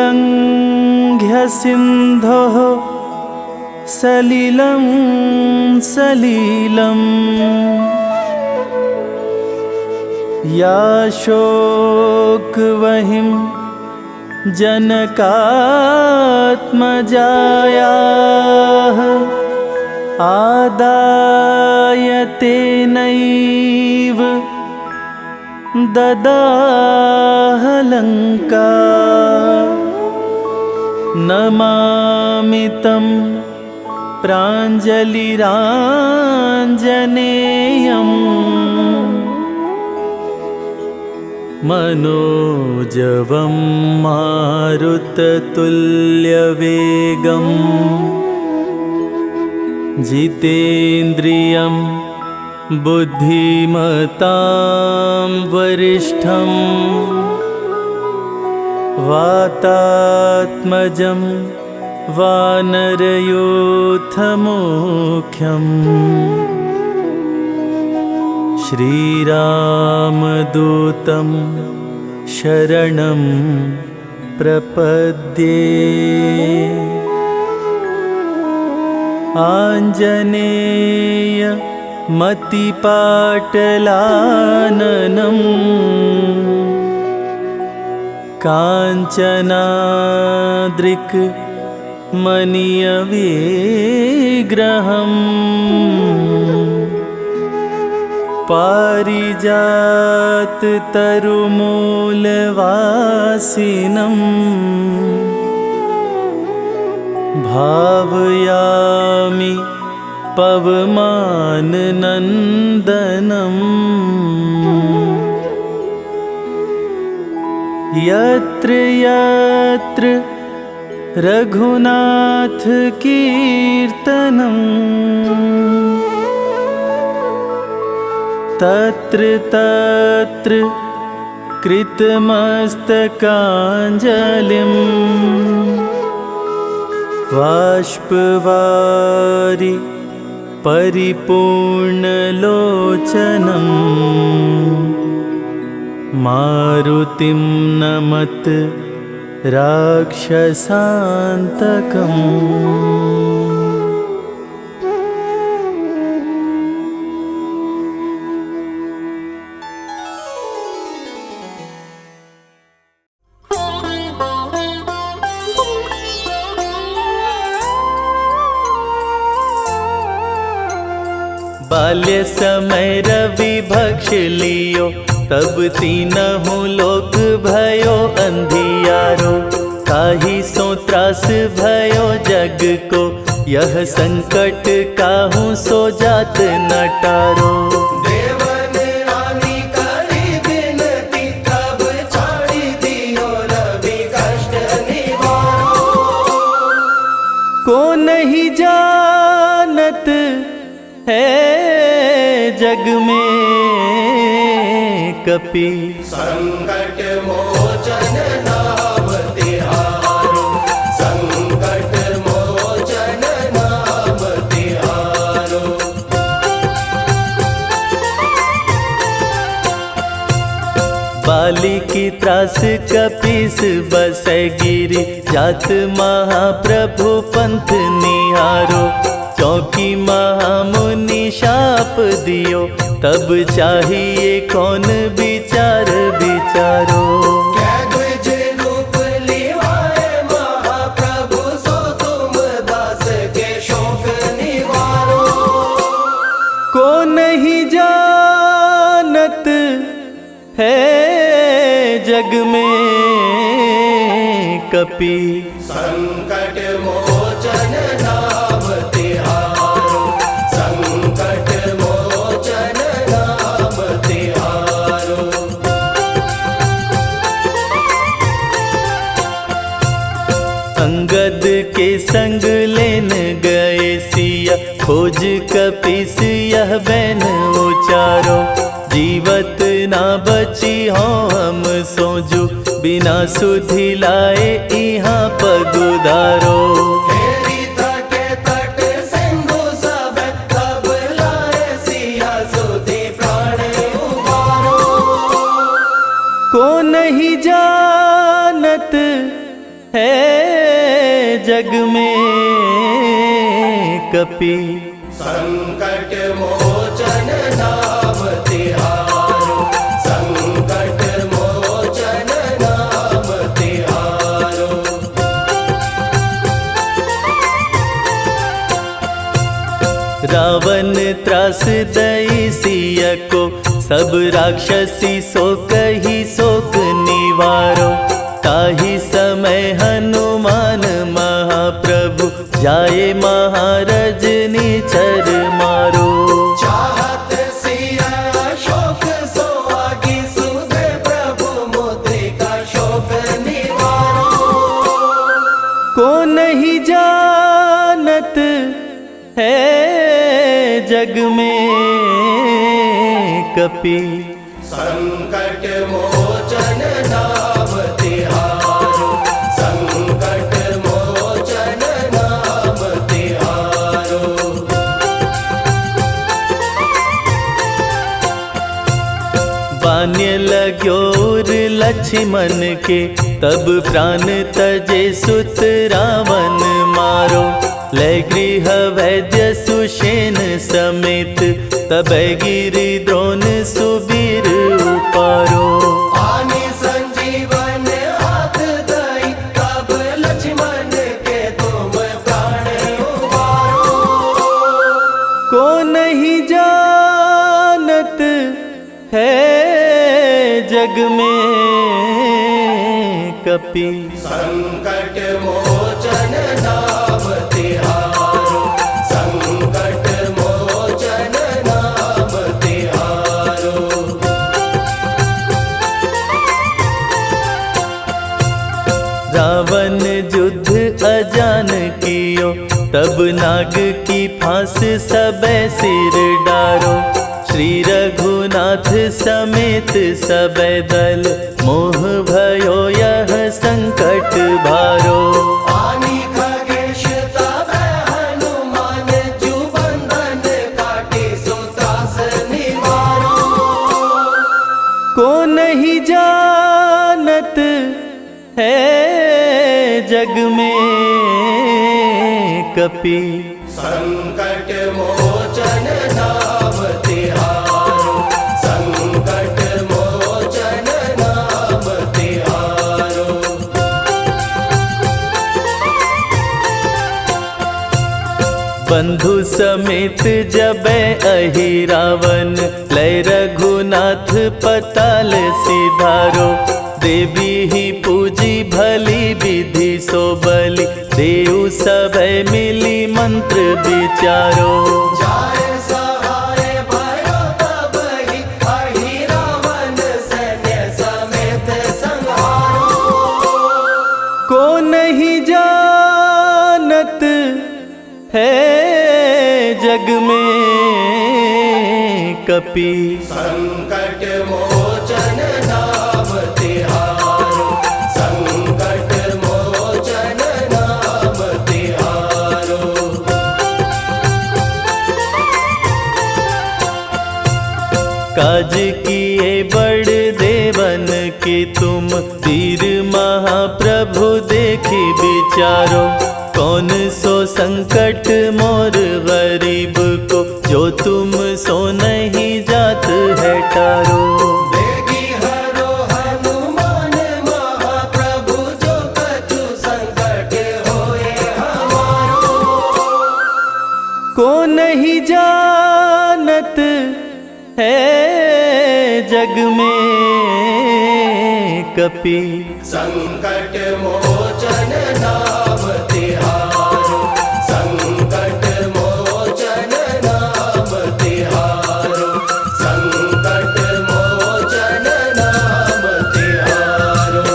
Speaker 3: उल्लङ्घ्य सिन्धोः सलिलं सलिलं या शोकवहिं जनकात्मजायाः आदाय तेनैव ददाह लङ्का नमामि तं प्राञ्जलिराञ्जनेयम् मनोजवं मारुततुल्यवेगं जितेन्द्रियं बुद्धिमतां वरिष्ठं वातात्मजं वानरयूथमुख्यं श्रीरामदूतं शरणं प्रपद्ये आञ्जनेय मतिपाटलाननं काञ्चनाद्रिक् मनीयविग्रहम् पारिजाततरुमूलवासिनं भावयामि पवमाननन्दनं यत्र यत्र रघुनाथकीर्तनं तत्र तत्र कृतमस्तकाञ्जलिं बाष्पवारि परिपूर्णलोचनं मारुतिं नमत राक्षसान्तकम्। बाल्य समय रवि भक्ष लियो, तब तीनहु लोक भयो अंधियारो। ताहि सो त्रास भयो जग को, यह संकट काहू सो जात न टारो।
Speaker 4: देवन रानी करी विनती, तब छाड़ी दियो रवि कष्ट निवारो।
Speaker 3: को नहीं जानत है जग में कपि,
Speaker 4: संकट मोचन नाम तिहारो। संकट मोचन नाम तिहारो।
Speaker 3: बाली की त्रास कपीस बसै गिरि, जात महाप्रभु पंथ निहारो। चौकी महामुनि शाप दियो, तब चाहिए कौन विचार विचारो।
Speaker 4: कै द्विज रूप लिवाए महाप्रभु, सो तुम दास के शोक निवारो।
Speaker 3: को नहीं जानत है जग में कपि,
Speaker 4: संकट मोचन नाम तिहारो। संकट मोचन नाम तिहारो।
Speaker 3: अंगद के संग लेन गए सिया, खोज कपीस यह बैन उचारो। जीवत ना बची हो हम सोजू, बिना सुधि लाए इहाँ पगुधारो।
Speaker 4: हेरी तके तट सिंधु सब, तब लाए सिया सुधि प्राण उबारो।
Speaker 3: को नहीं जानत है जग में कपि,
Speaker 4: संकट मोचन नाम तिहारो। संकट मोचन नाम तिहारो।
Speaker 3: रावण त्रास दई सिया को, सब राक्षसी सो कही शोक निवारो। ताहि समय हनुमान महाप्रभु, जाए महाराज निचर मारो।
Speaker 4: चाहत सिया शोक सो आगी, सुधे प्रभु मुद्रिका शोक निवारो।
Speaker 3: को नहीं जानत है जग में कपि,
Speaker 4: संकट मोचन नाम तिहारो। संकट मोचन नाम तिहारो।
Speaker 3: बान्य लाग्योर लक्ष्मण के, तब प्राण तजे सुत रावण मारो। लय गृह वैद्य सुषेण समेत, तब गिरि द्रोण सुबीर उपारो।
Speaker 4: आनि संजीवन हाथ दई, तब लक्ष्मण के तुम प्राण उबारो।
Speaker 3: को नहीं जानत है जग में कपि,
Speaker 4: संकट मोचन नाम तिहारो। संकट मोचन नाम तिहारो।
Speaker 3: रावण युद्ध अजान कियो, तब नाग की फांस सबे सिर डारो। श्री रघुनाथ समेत सबे दल, मोह भयो यह संकट भारो।
Speaker 4: आनि खगेश तब हनुमान, जु बंधन काटी सो त्रास निवारो।
Speaker 3: को नहीं जानत है जग में कपि।
Speaker 4: संकट मोचन नाम तिहारो, संकट मोचन नाम तिहारो।
Speaker 3: बंधु समेत जबै अहि रावण, लय रघुनाथ पताल सिधारो। देवी ही पूजी भली विधि सो बलि, देव सभै मिली मंत्र विचारो।
Speaker 4: जाय सहाय भयो तबहि, अहि रावण सैन्य समेत संहारो।
Speaker 3: को नहीं जानत है जग में कपि।
Speaker 4: संकट मोचन नाम तिहारो, संकट मोचन नाम तिहारो।
Speaker 3: काज किए बड़ देवन के तुम, वीर महाप्रभु देखी विचारो। कौन सो संकट मोर गरीब को, जो तुम सो नहीं जात है टारो।
Speaker 4: देगी हरो हनुमान महाप्रभु, जो कछु संकट होए हमारो।
Speaker 3: को नहीं जानत है जग में कपि।
Speaker 4: संकट मोचन नाम तिहारो, संकट मोचन नाम तिहारो, संकट मोचन नाम तिहारो।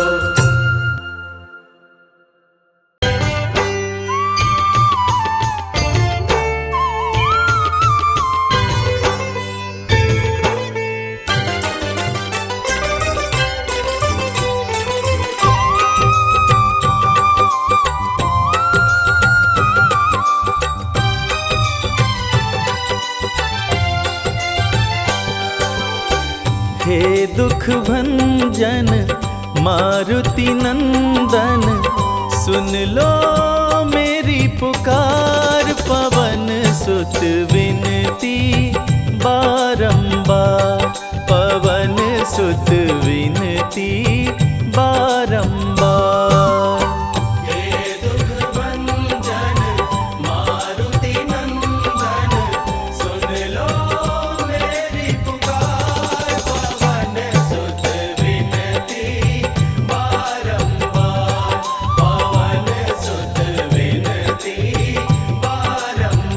Speaker 3: हे दुख भंजन मारुति नंदन, सुन लो मेरी पुकार। पवन सुत विनती बारंबार, पवन सुत विनती बारंबार।
Speaker 4: हे दुख भंजन मारुति नंदन, सुन लो मेरी पुकार। पवन सुत विनती बारंबार, पवन सुत विनती बारंबार।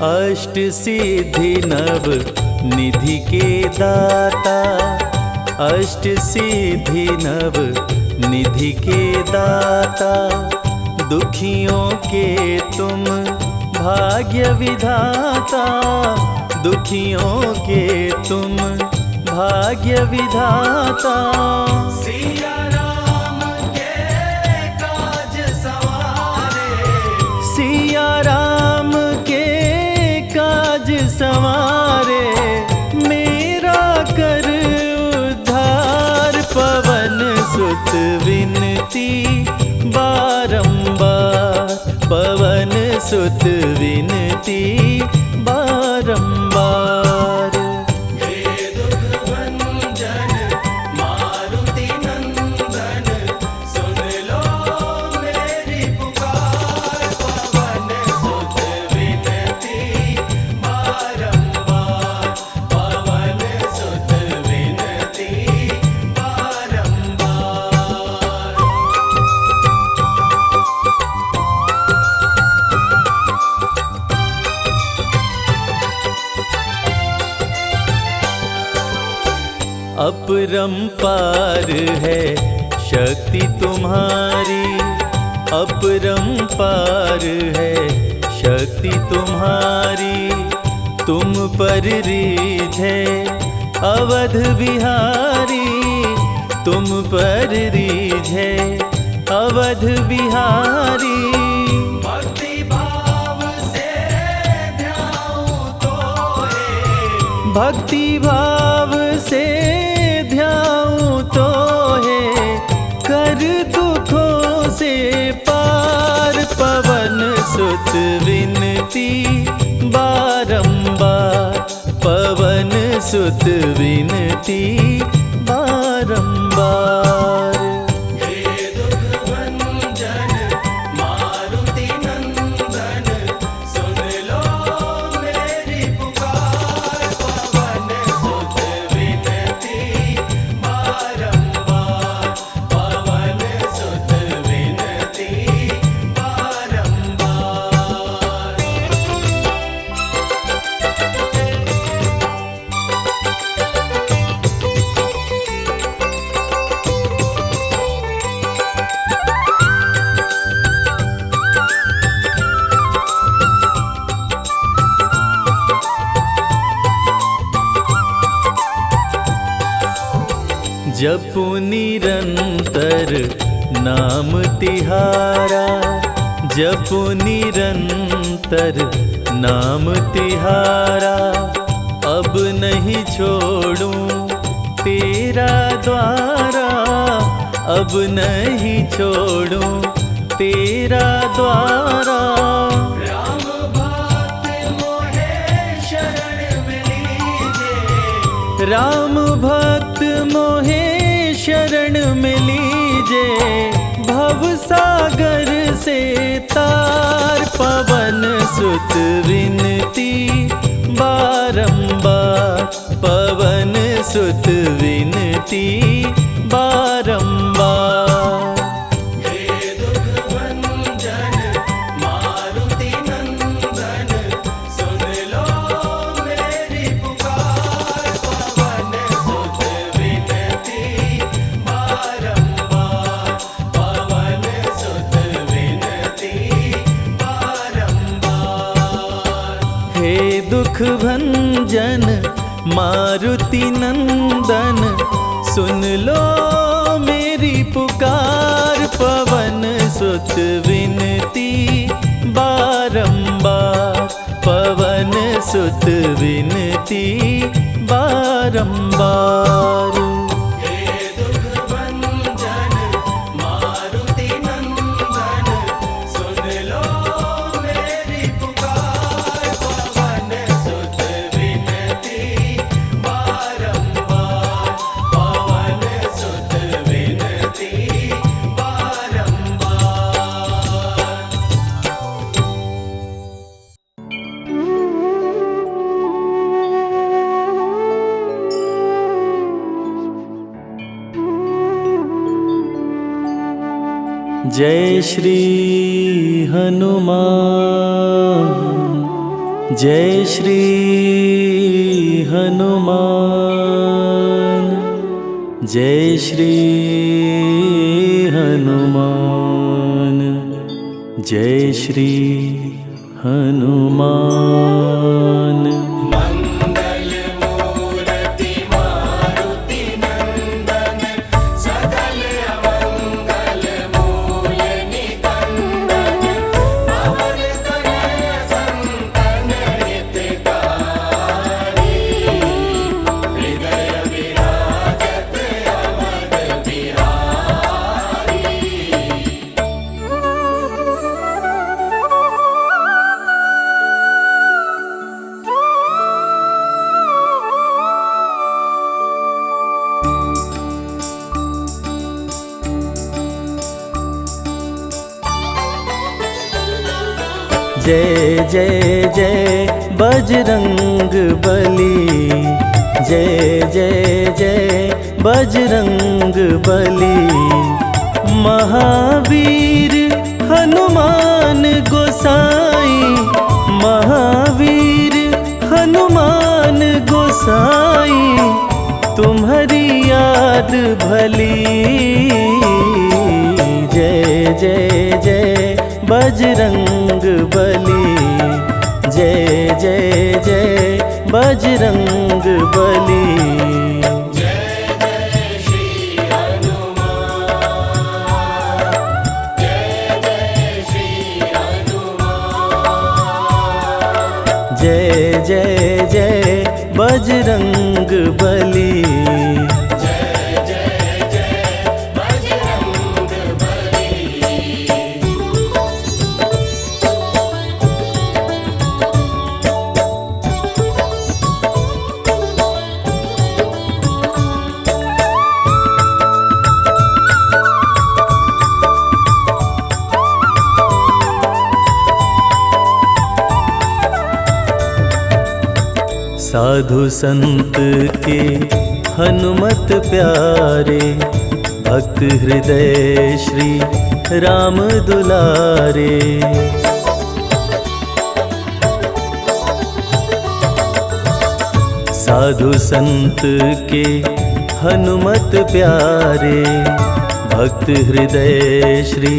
Speaker 3: अष्ट सिद्धि नव निधि के दाता, अष्ट सिद्धि नव निधि के दाता। दुखियों के तुम भाग्य विधाता, दुखियों के तुम भाग्य विधाता।
Speaker 4: सिया राम के काज सवारे,
Speaker 3: सिया राम के काज संवारे, मेरा कर उद्धार। पवन सुत विनती बारंबार, पवन सुत विनती बारंबार।
Speaker 4: हे दुख भंजन मारुति नंदन, सुन लो मेरी पुकार। पवन सुत विनती बारंबार, पवन सुत विनती बारंबार।
Speaker 3: अपरंपार है शक्ति तुम्हारी, अपरंपार है शक्ति तुम्हारी, तुम पर रीझे अवध बिहारी, तुम पर रीझे अवध बिहारी।
Speaker 4: भक्ति भाव से ध्याऊं तो है,
Speaker 3: भक्ति भाव से ध्याऊं तो है, कर दुखों से पार पवन सुत विनती बारंबार, पवन सुत विनती बारंबार।
Speaker 4: हे दुख भंजन मारुति नंदन, सुन लो मेरी पुकार, पवन सुत विनती बारंबार, पवन सुत विनती बारंबार।
Speaker 3: जपु निरंतर नाम तिहारा, जपु निरंतर नाम तिहारा, अब नहीं छोड़ूं तेरा द्वारा, अब नहीं छोड़ूं तेरा द्वारा।
Speaker 4: राम भक्त मोहे शरण में लीजे,
Speaker 3: राम भक्त मोहे शरण में लीजे, भव सागर से तार, पवन सुत विनती बारंबार, पवन सुत विनती बारंबार।
Speaker 4: हे दुख भंजन मारुति नंदन, सुन लो मेरी पुकार, पवन सुत विनती बारंबार, पवन सुत विनती बारंबार।
Speaker 3: हे दुख भंजन मारुति नंदन, सुन लो मेरी पुकार, पवन सुत विनती बारंबार, पवन सुत विनती बारंबार।
Speaker 4: हे दुख भंजन मारुति नंदन, सुन लो मेरी पुकार, पवन सुत विनती बारंबार, पवन सुत विनती बारंबार।
Speaker 3: जय श्री हनुमान, जय श्री हनुमान, जय श्री हनुमान, जय श्री हनुमान।
Speaker 4: मंगल मूर्ति मारुति नंदन, सकल अमंगल मूल निकंदन, पवन तनय संतन हितकारी, हृदय विराजत अवध बिहारी।
Speaker 3: जय जय जय बजरंग बली, जय जय जय बजरंग बली। महावीर हनुमान गोसाई, महावीर हनुमान गोसाई, तुम्हारी याद भली। जय जय जय बजरंग बली। जय जय जय बजरंग बली।
Speaker 4: जय जय श्री हनुमान, जय जय श्री हनुमान,
Speaker 3: जय जय जय बजरंग बली।
Speaker 4: जय जय जय बजरंग बली।
Speaker 3: साधु संत के हनुमत प्यारे, भक्त हृदय श्री राम दुलारे। साधु संत के हनुमत प्यारे, भक्त हृदय श्री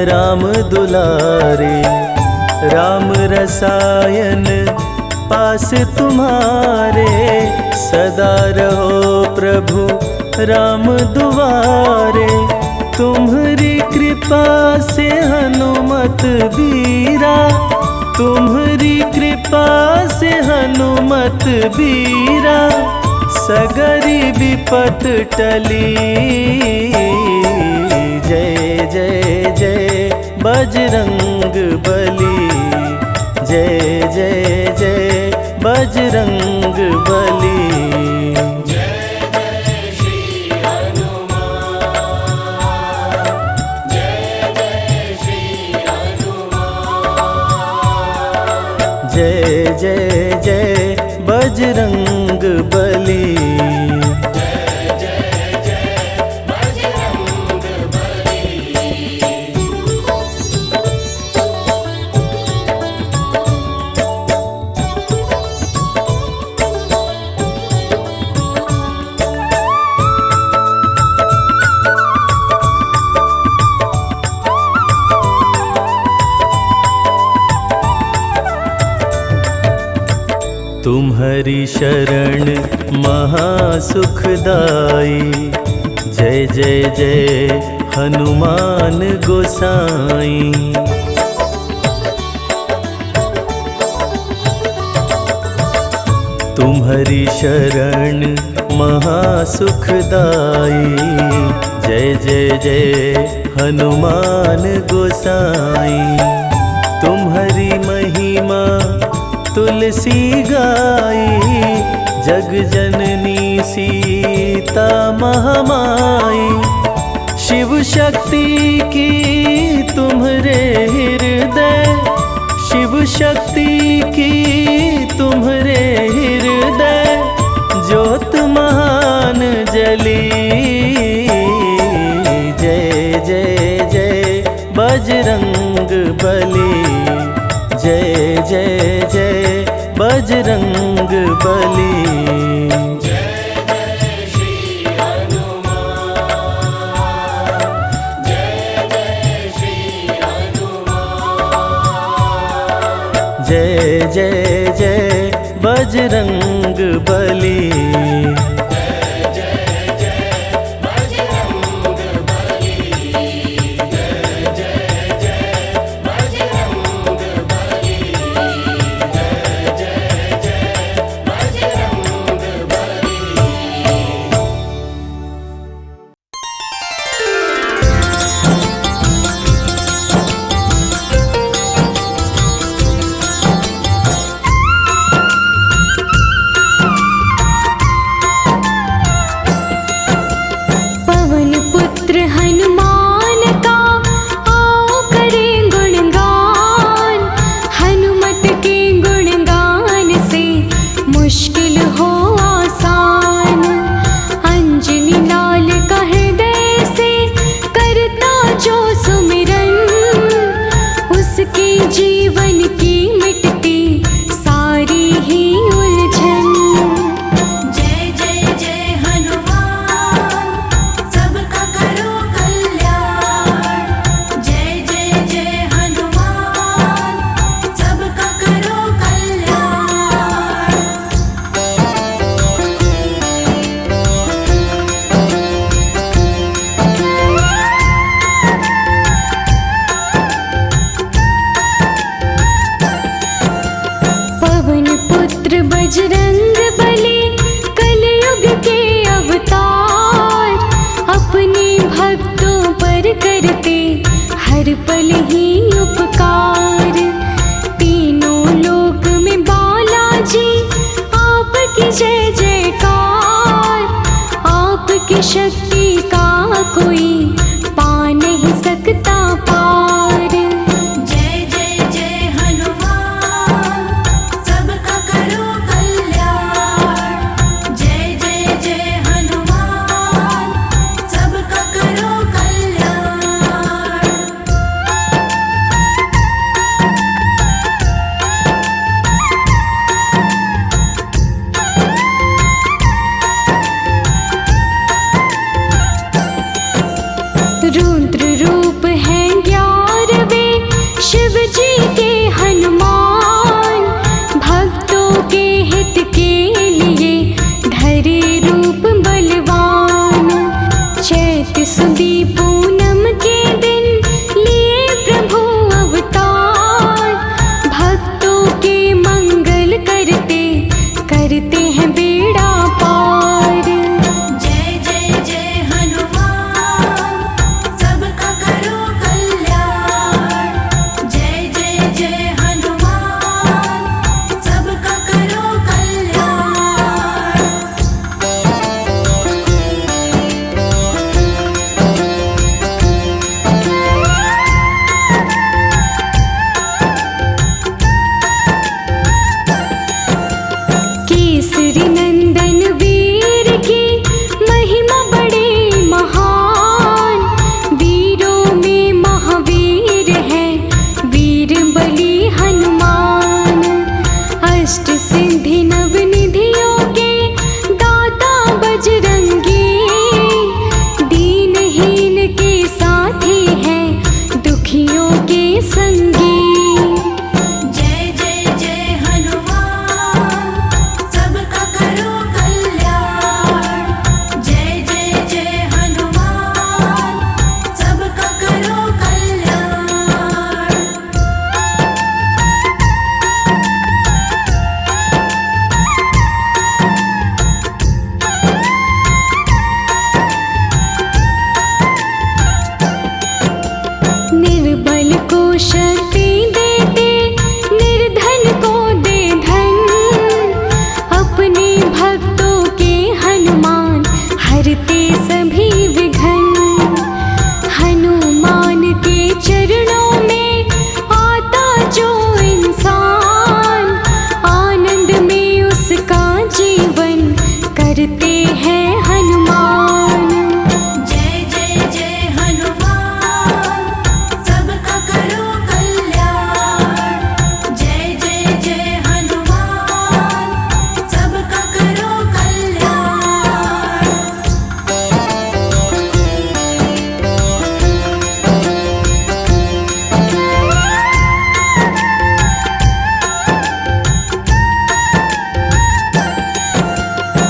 Speaker 3: राम दुलारे। राम रसायन पास तुम्हारे, सदा रहो प्रभु राम दुआरे। तुम्हारी कृपा से हनुमत बीरा, तुम्हारी कृपा से हनुमत बीरा। सगरी विपत टली। जय जय जय बजरंग बली। जय जय जय बजरंग बली।
Speaker 4: जय जय श्री हनुमान, जय जय श्री हनुमान,
Speaker 3: जय जय जय बजरंग बली।
Speaker 4: जय जय जय बजरंग बली।
Speaker 3: तुम्हारी शरण महासुखदाई। जय जय जय हनुमान गोसाई। तुम्हारी शरण महासुखदाई। जय जय जय हनुमान गोसाई। तुम्हारी महिमा तुलसी गाई। जग जननी सीता महामाई। शिव शक्ति की तुम्हारे हृदय, शिव शक्ति की तुम्हारे हृदय। ज्योत महान जली। जय जय जय बजरंग बली। जय जय जय बजरंग बली।
Speaker 4: जय जय श्री हनुमान, जय जय श्री हनुमान,
Speaker 3: जय जय जय बजरंग बली।
Speaker 4: जय जय जय बजरंग बली। जय जय जय बजरंग बली। जय जय जय बजरंग बली।
Speaker 5: बजरंग बली कलयुग के अवतार, अपने भक्तों पर करते हर पल ही उपकार। तीनों लोक में बालाजी आपकी जय जयकार, आपकी शक्ति का कोई पा नहीं सकता पार।
Speaker 2: जय जय जय हनुमान, सबका करो कल्याण। जय जय जय हनुमान, सबका करो कल्याण।
Speaker 5: रुद्र रूप है 11वें शिव जी के हनुमान, भक्तों के हित के लिए धरे रूप बलवान। चैत सुदी पूनम के दिन लिए प्रभु अवतार, भक्तों के मंगल करते करते हैं बेड़ा पार।
Speaker 2: जय जय जय हनुमान, सबका करो कल्याण। जय जय जय हनुमान, सबका करो कल्याण।
Speaker 5: केसरी नंदन वीर की महिमा बड़े महान, वीरों में महावीर है वीर बली हनुमान। अष्ट सिद्धि नवनिधियों के दाता बजरंगी, दीनहीन के साथी है दुखियों के संगी।
Speaker 2: जय जय जय हनुमान, सबका करो कल्याण। जय जय जय हनुमान, सबका करो कल्याण।
Speaker 5: निर्बल को शक्ति देते, निर्धन को दे धन, अपने भक्तों के हनुमान हरते सभी विघ्न। हनुमान के चरणों में आता जो इंसान, आनंद में उसका जीवन करते हैं हनुमान।
Speaker 2: जय जय जय हनुमान, सबका करो कल्याण। जय जय जय हनुमान, सबका करो कल्याण।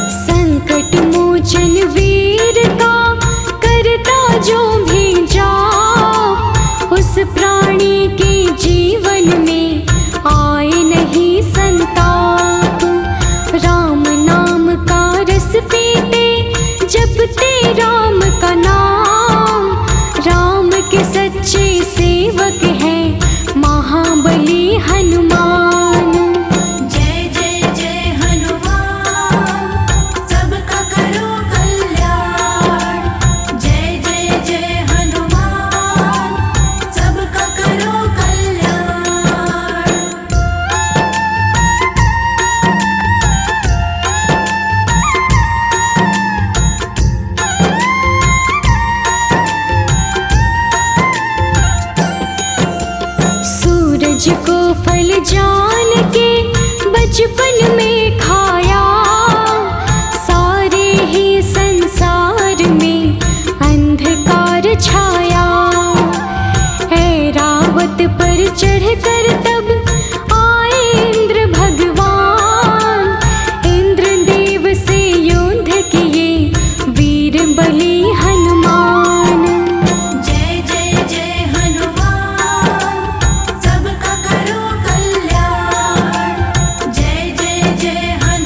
Speaker 5: संकट मोचन वीर का करता जो भी जाप, उस प्राणी के जीवन में आए नहीं संताप। राम नाम का रस पीते जपते राम का नाम, राम के सच्चे सेवक हैं महाबली हनुमान।
Speaker 2: जय जय जय हनुमान, सबका करो कल्याण। जय जय जय हनुमान, सबका करो कल्याण।
Speaker 5: सूरज को फल जान के बचपन में खाया, सारे ही संसार में अंधकार छाया। ऐरावत पर चढ़कर तब आए इंद्र भगवान, इंद्रदेव से युद्ध किए वीर बली हनुमान।
Speaker 2: जय जय जय हनुमान, सबका करो कल्याण। जय जय जय हनुमान,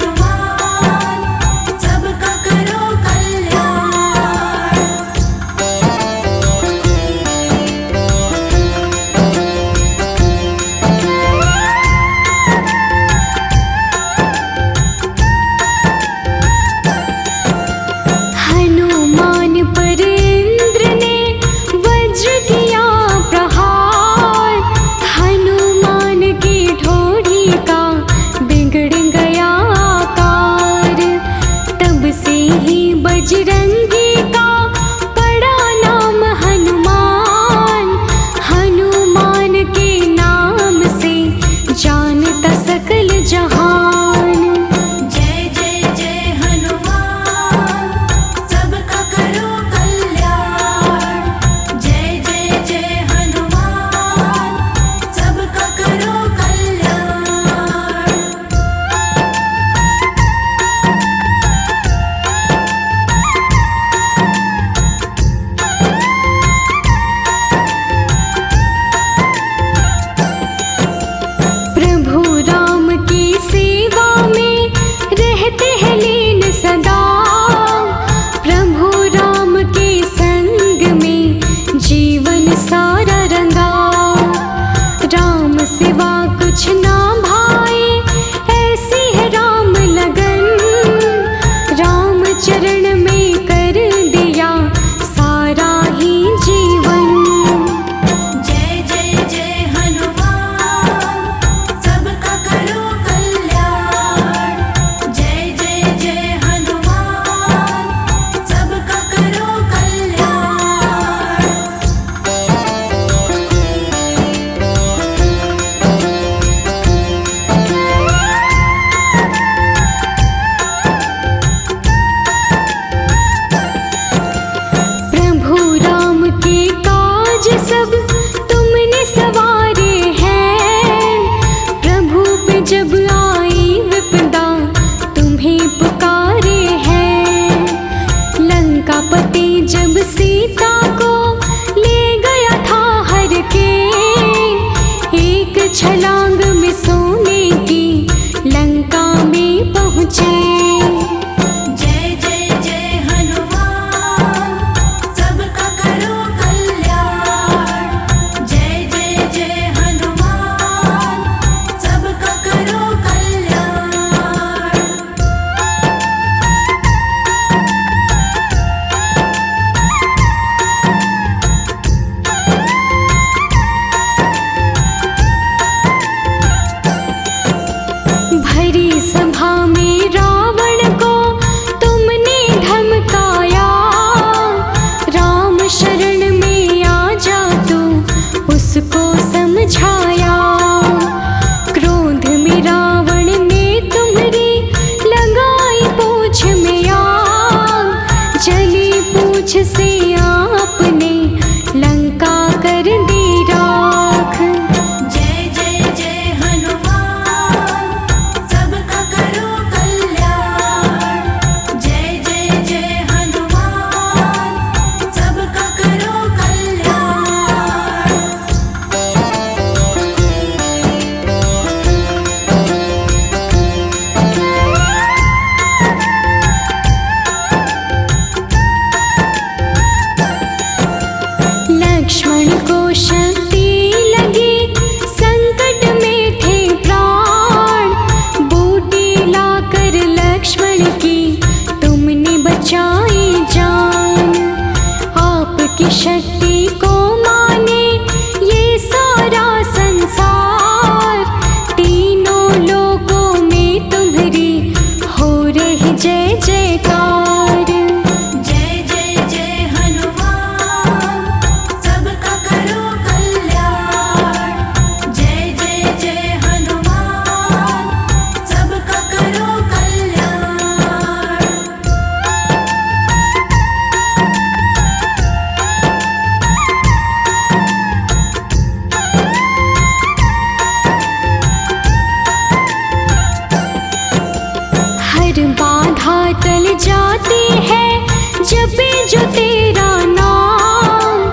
Speaker 5: जो तेरा नाम,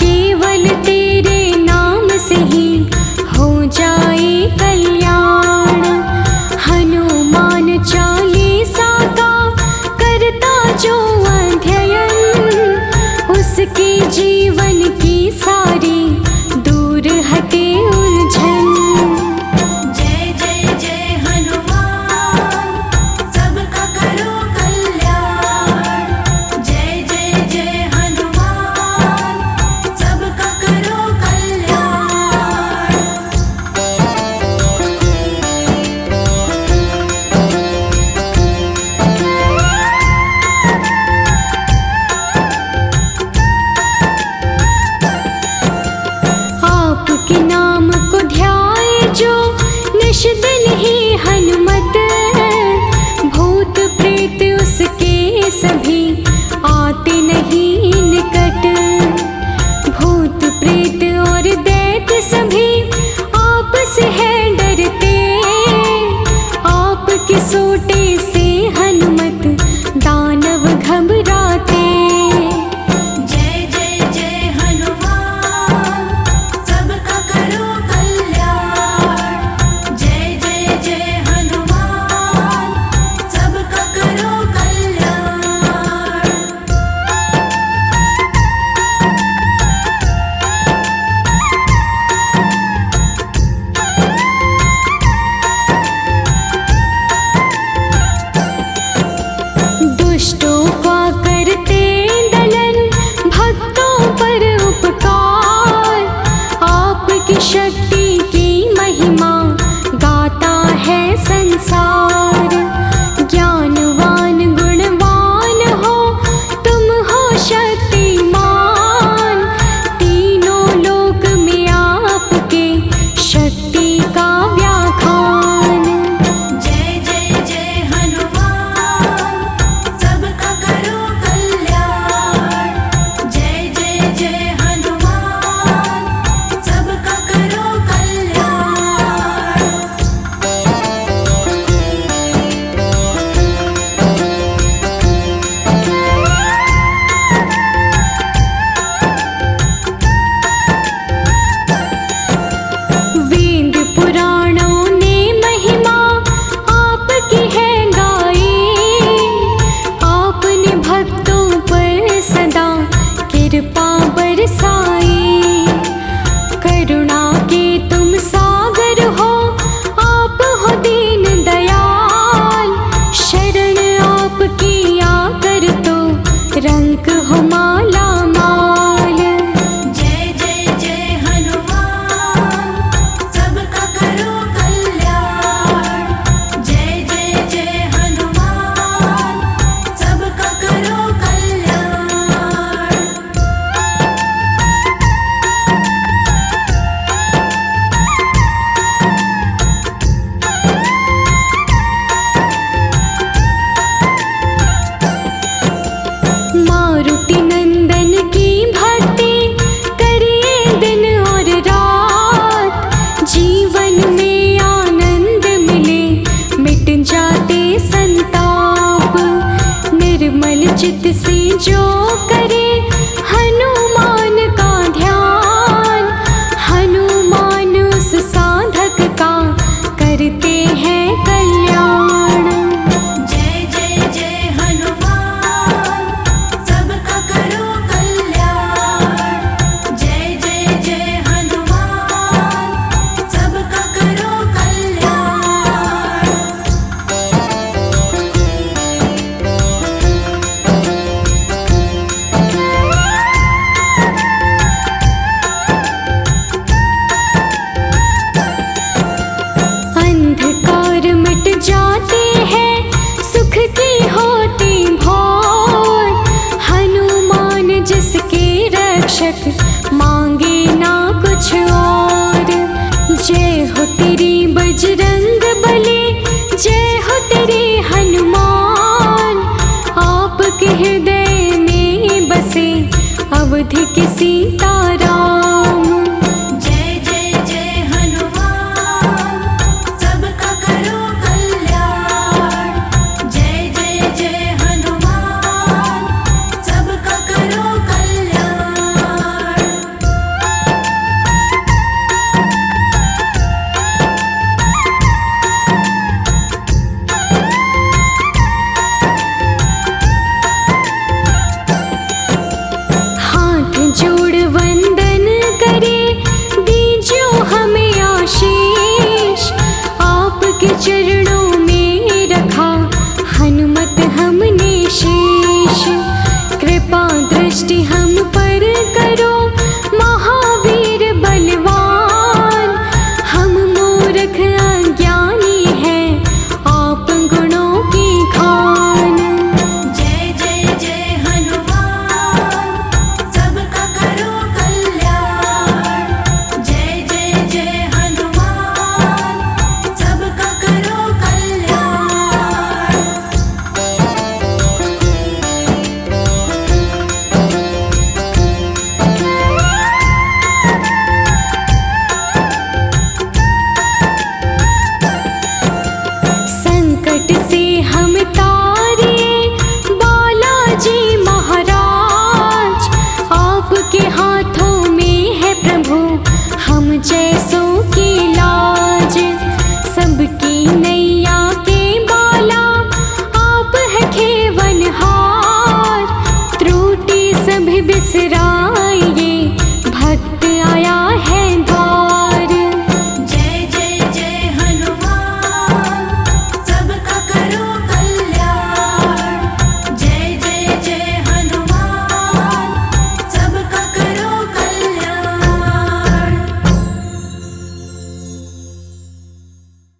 Speaker 5: केवल तेरे नाम से ही हो जाए कल्याण। हनुमान चालीसा का करता जो अध्ययन, उसके जीवन की सारी दूर हटे उलझन।
Speaker 2: जय जय जय हनुमान, सबका करो कल्याण। जय जय जय हनुमान, सबका करो कल्याण।
Speaker 5: आपके नाम को ध्याए जो निश दिन ही हनुमत, भूत प्रेत उसके सभी आते नहीं निकट। भूत प्रेत और दैत्य सभी आपसे है डरते, आपके सोटे से हनुमत दानव घबराते।
Speaker 2: जय जय जय हनुमान, सबका करो कल्याण। जय जय जय हनुमान, सबका करो कल्याण।
Speaker 5: दुष्टों का करते दलन, भक्तों पर उपकार। आपकी शक्ति की महिमा गाता है संसार। ज्ञानवान गुणवान हो, तुम हो शक्तिमान। तीनों लोक में आपके शक्ति का व्याख्यान।
Speaker 2: जय जय जय हनुमान, सबका करो कल्याण। जय जय जय हनुमान, सबका करो कल्याण।
Speaker 5: वेद पुराणों ने महिमा आपकी है गाई। आपने भक्तों पर सदा कृपा बरसाई। करुणा के तुम सागर हो, आप हो दीन दयाल। शरण आपकी आकर तो रंग हो माला माल।
Speaker 2: जय जय जय हनुमान, सबका करो कल्याण। जय जय जय हनुमान, सबका करो कल्याण।
Speaker 5: मारुति नंदन की भक्ति करिए दिन और रात। जीवन में आनंद मिले, मिट जाते संताप। निर्मल चित्त से जो करे हनुमान का ध्यान, हनुमान उस साधक का करते हैं कल्याण।
Speaker 2: जय जय जय हनुमान, सबका करो कल्याण। जय जय जय हनुमान, सबका करो कल्याण।
Speaker 5: अंधकार मिट जाते हैं, सुख की होती भोर। हनुमान जिसके रक्षक मांगे ना कुछ और। जय हो तेरी बजरंग बली, जय हो तेरे हनुमान। आपके हृदय में बसे अवधि की सीता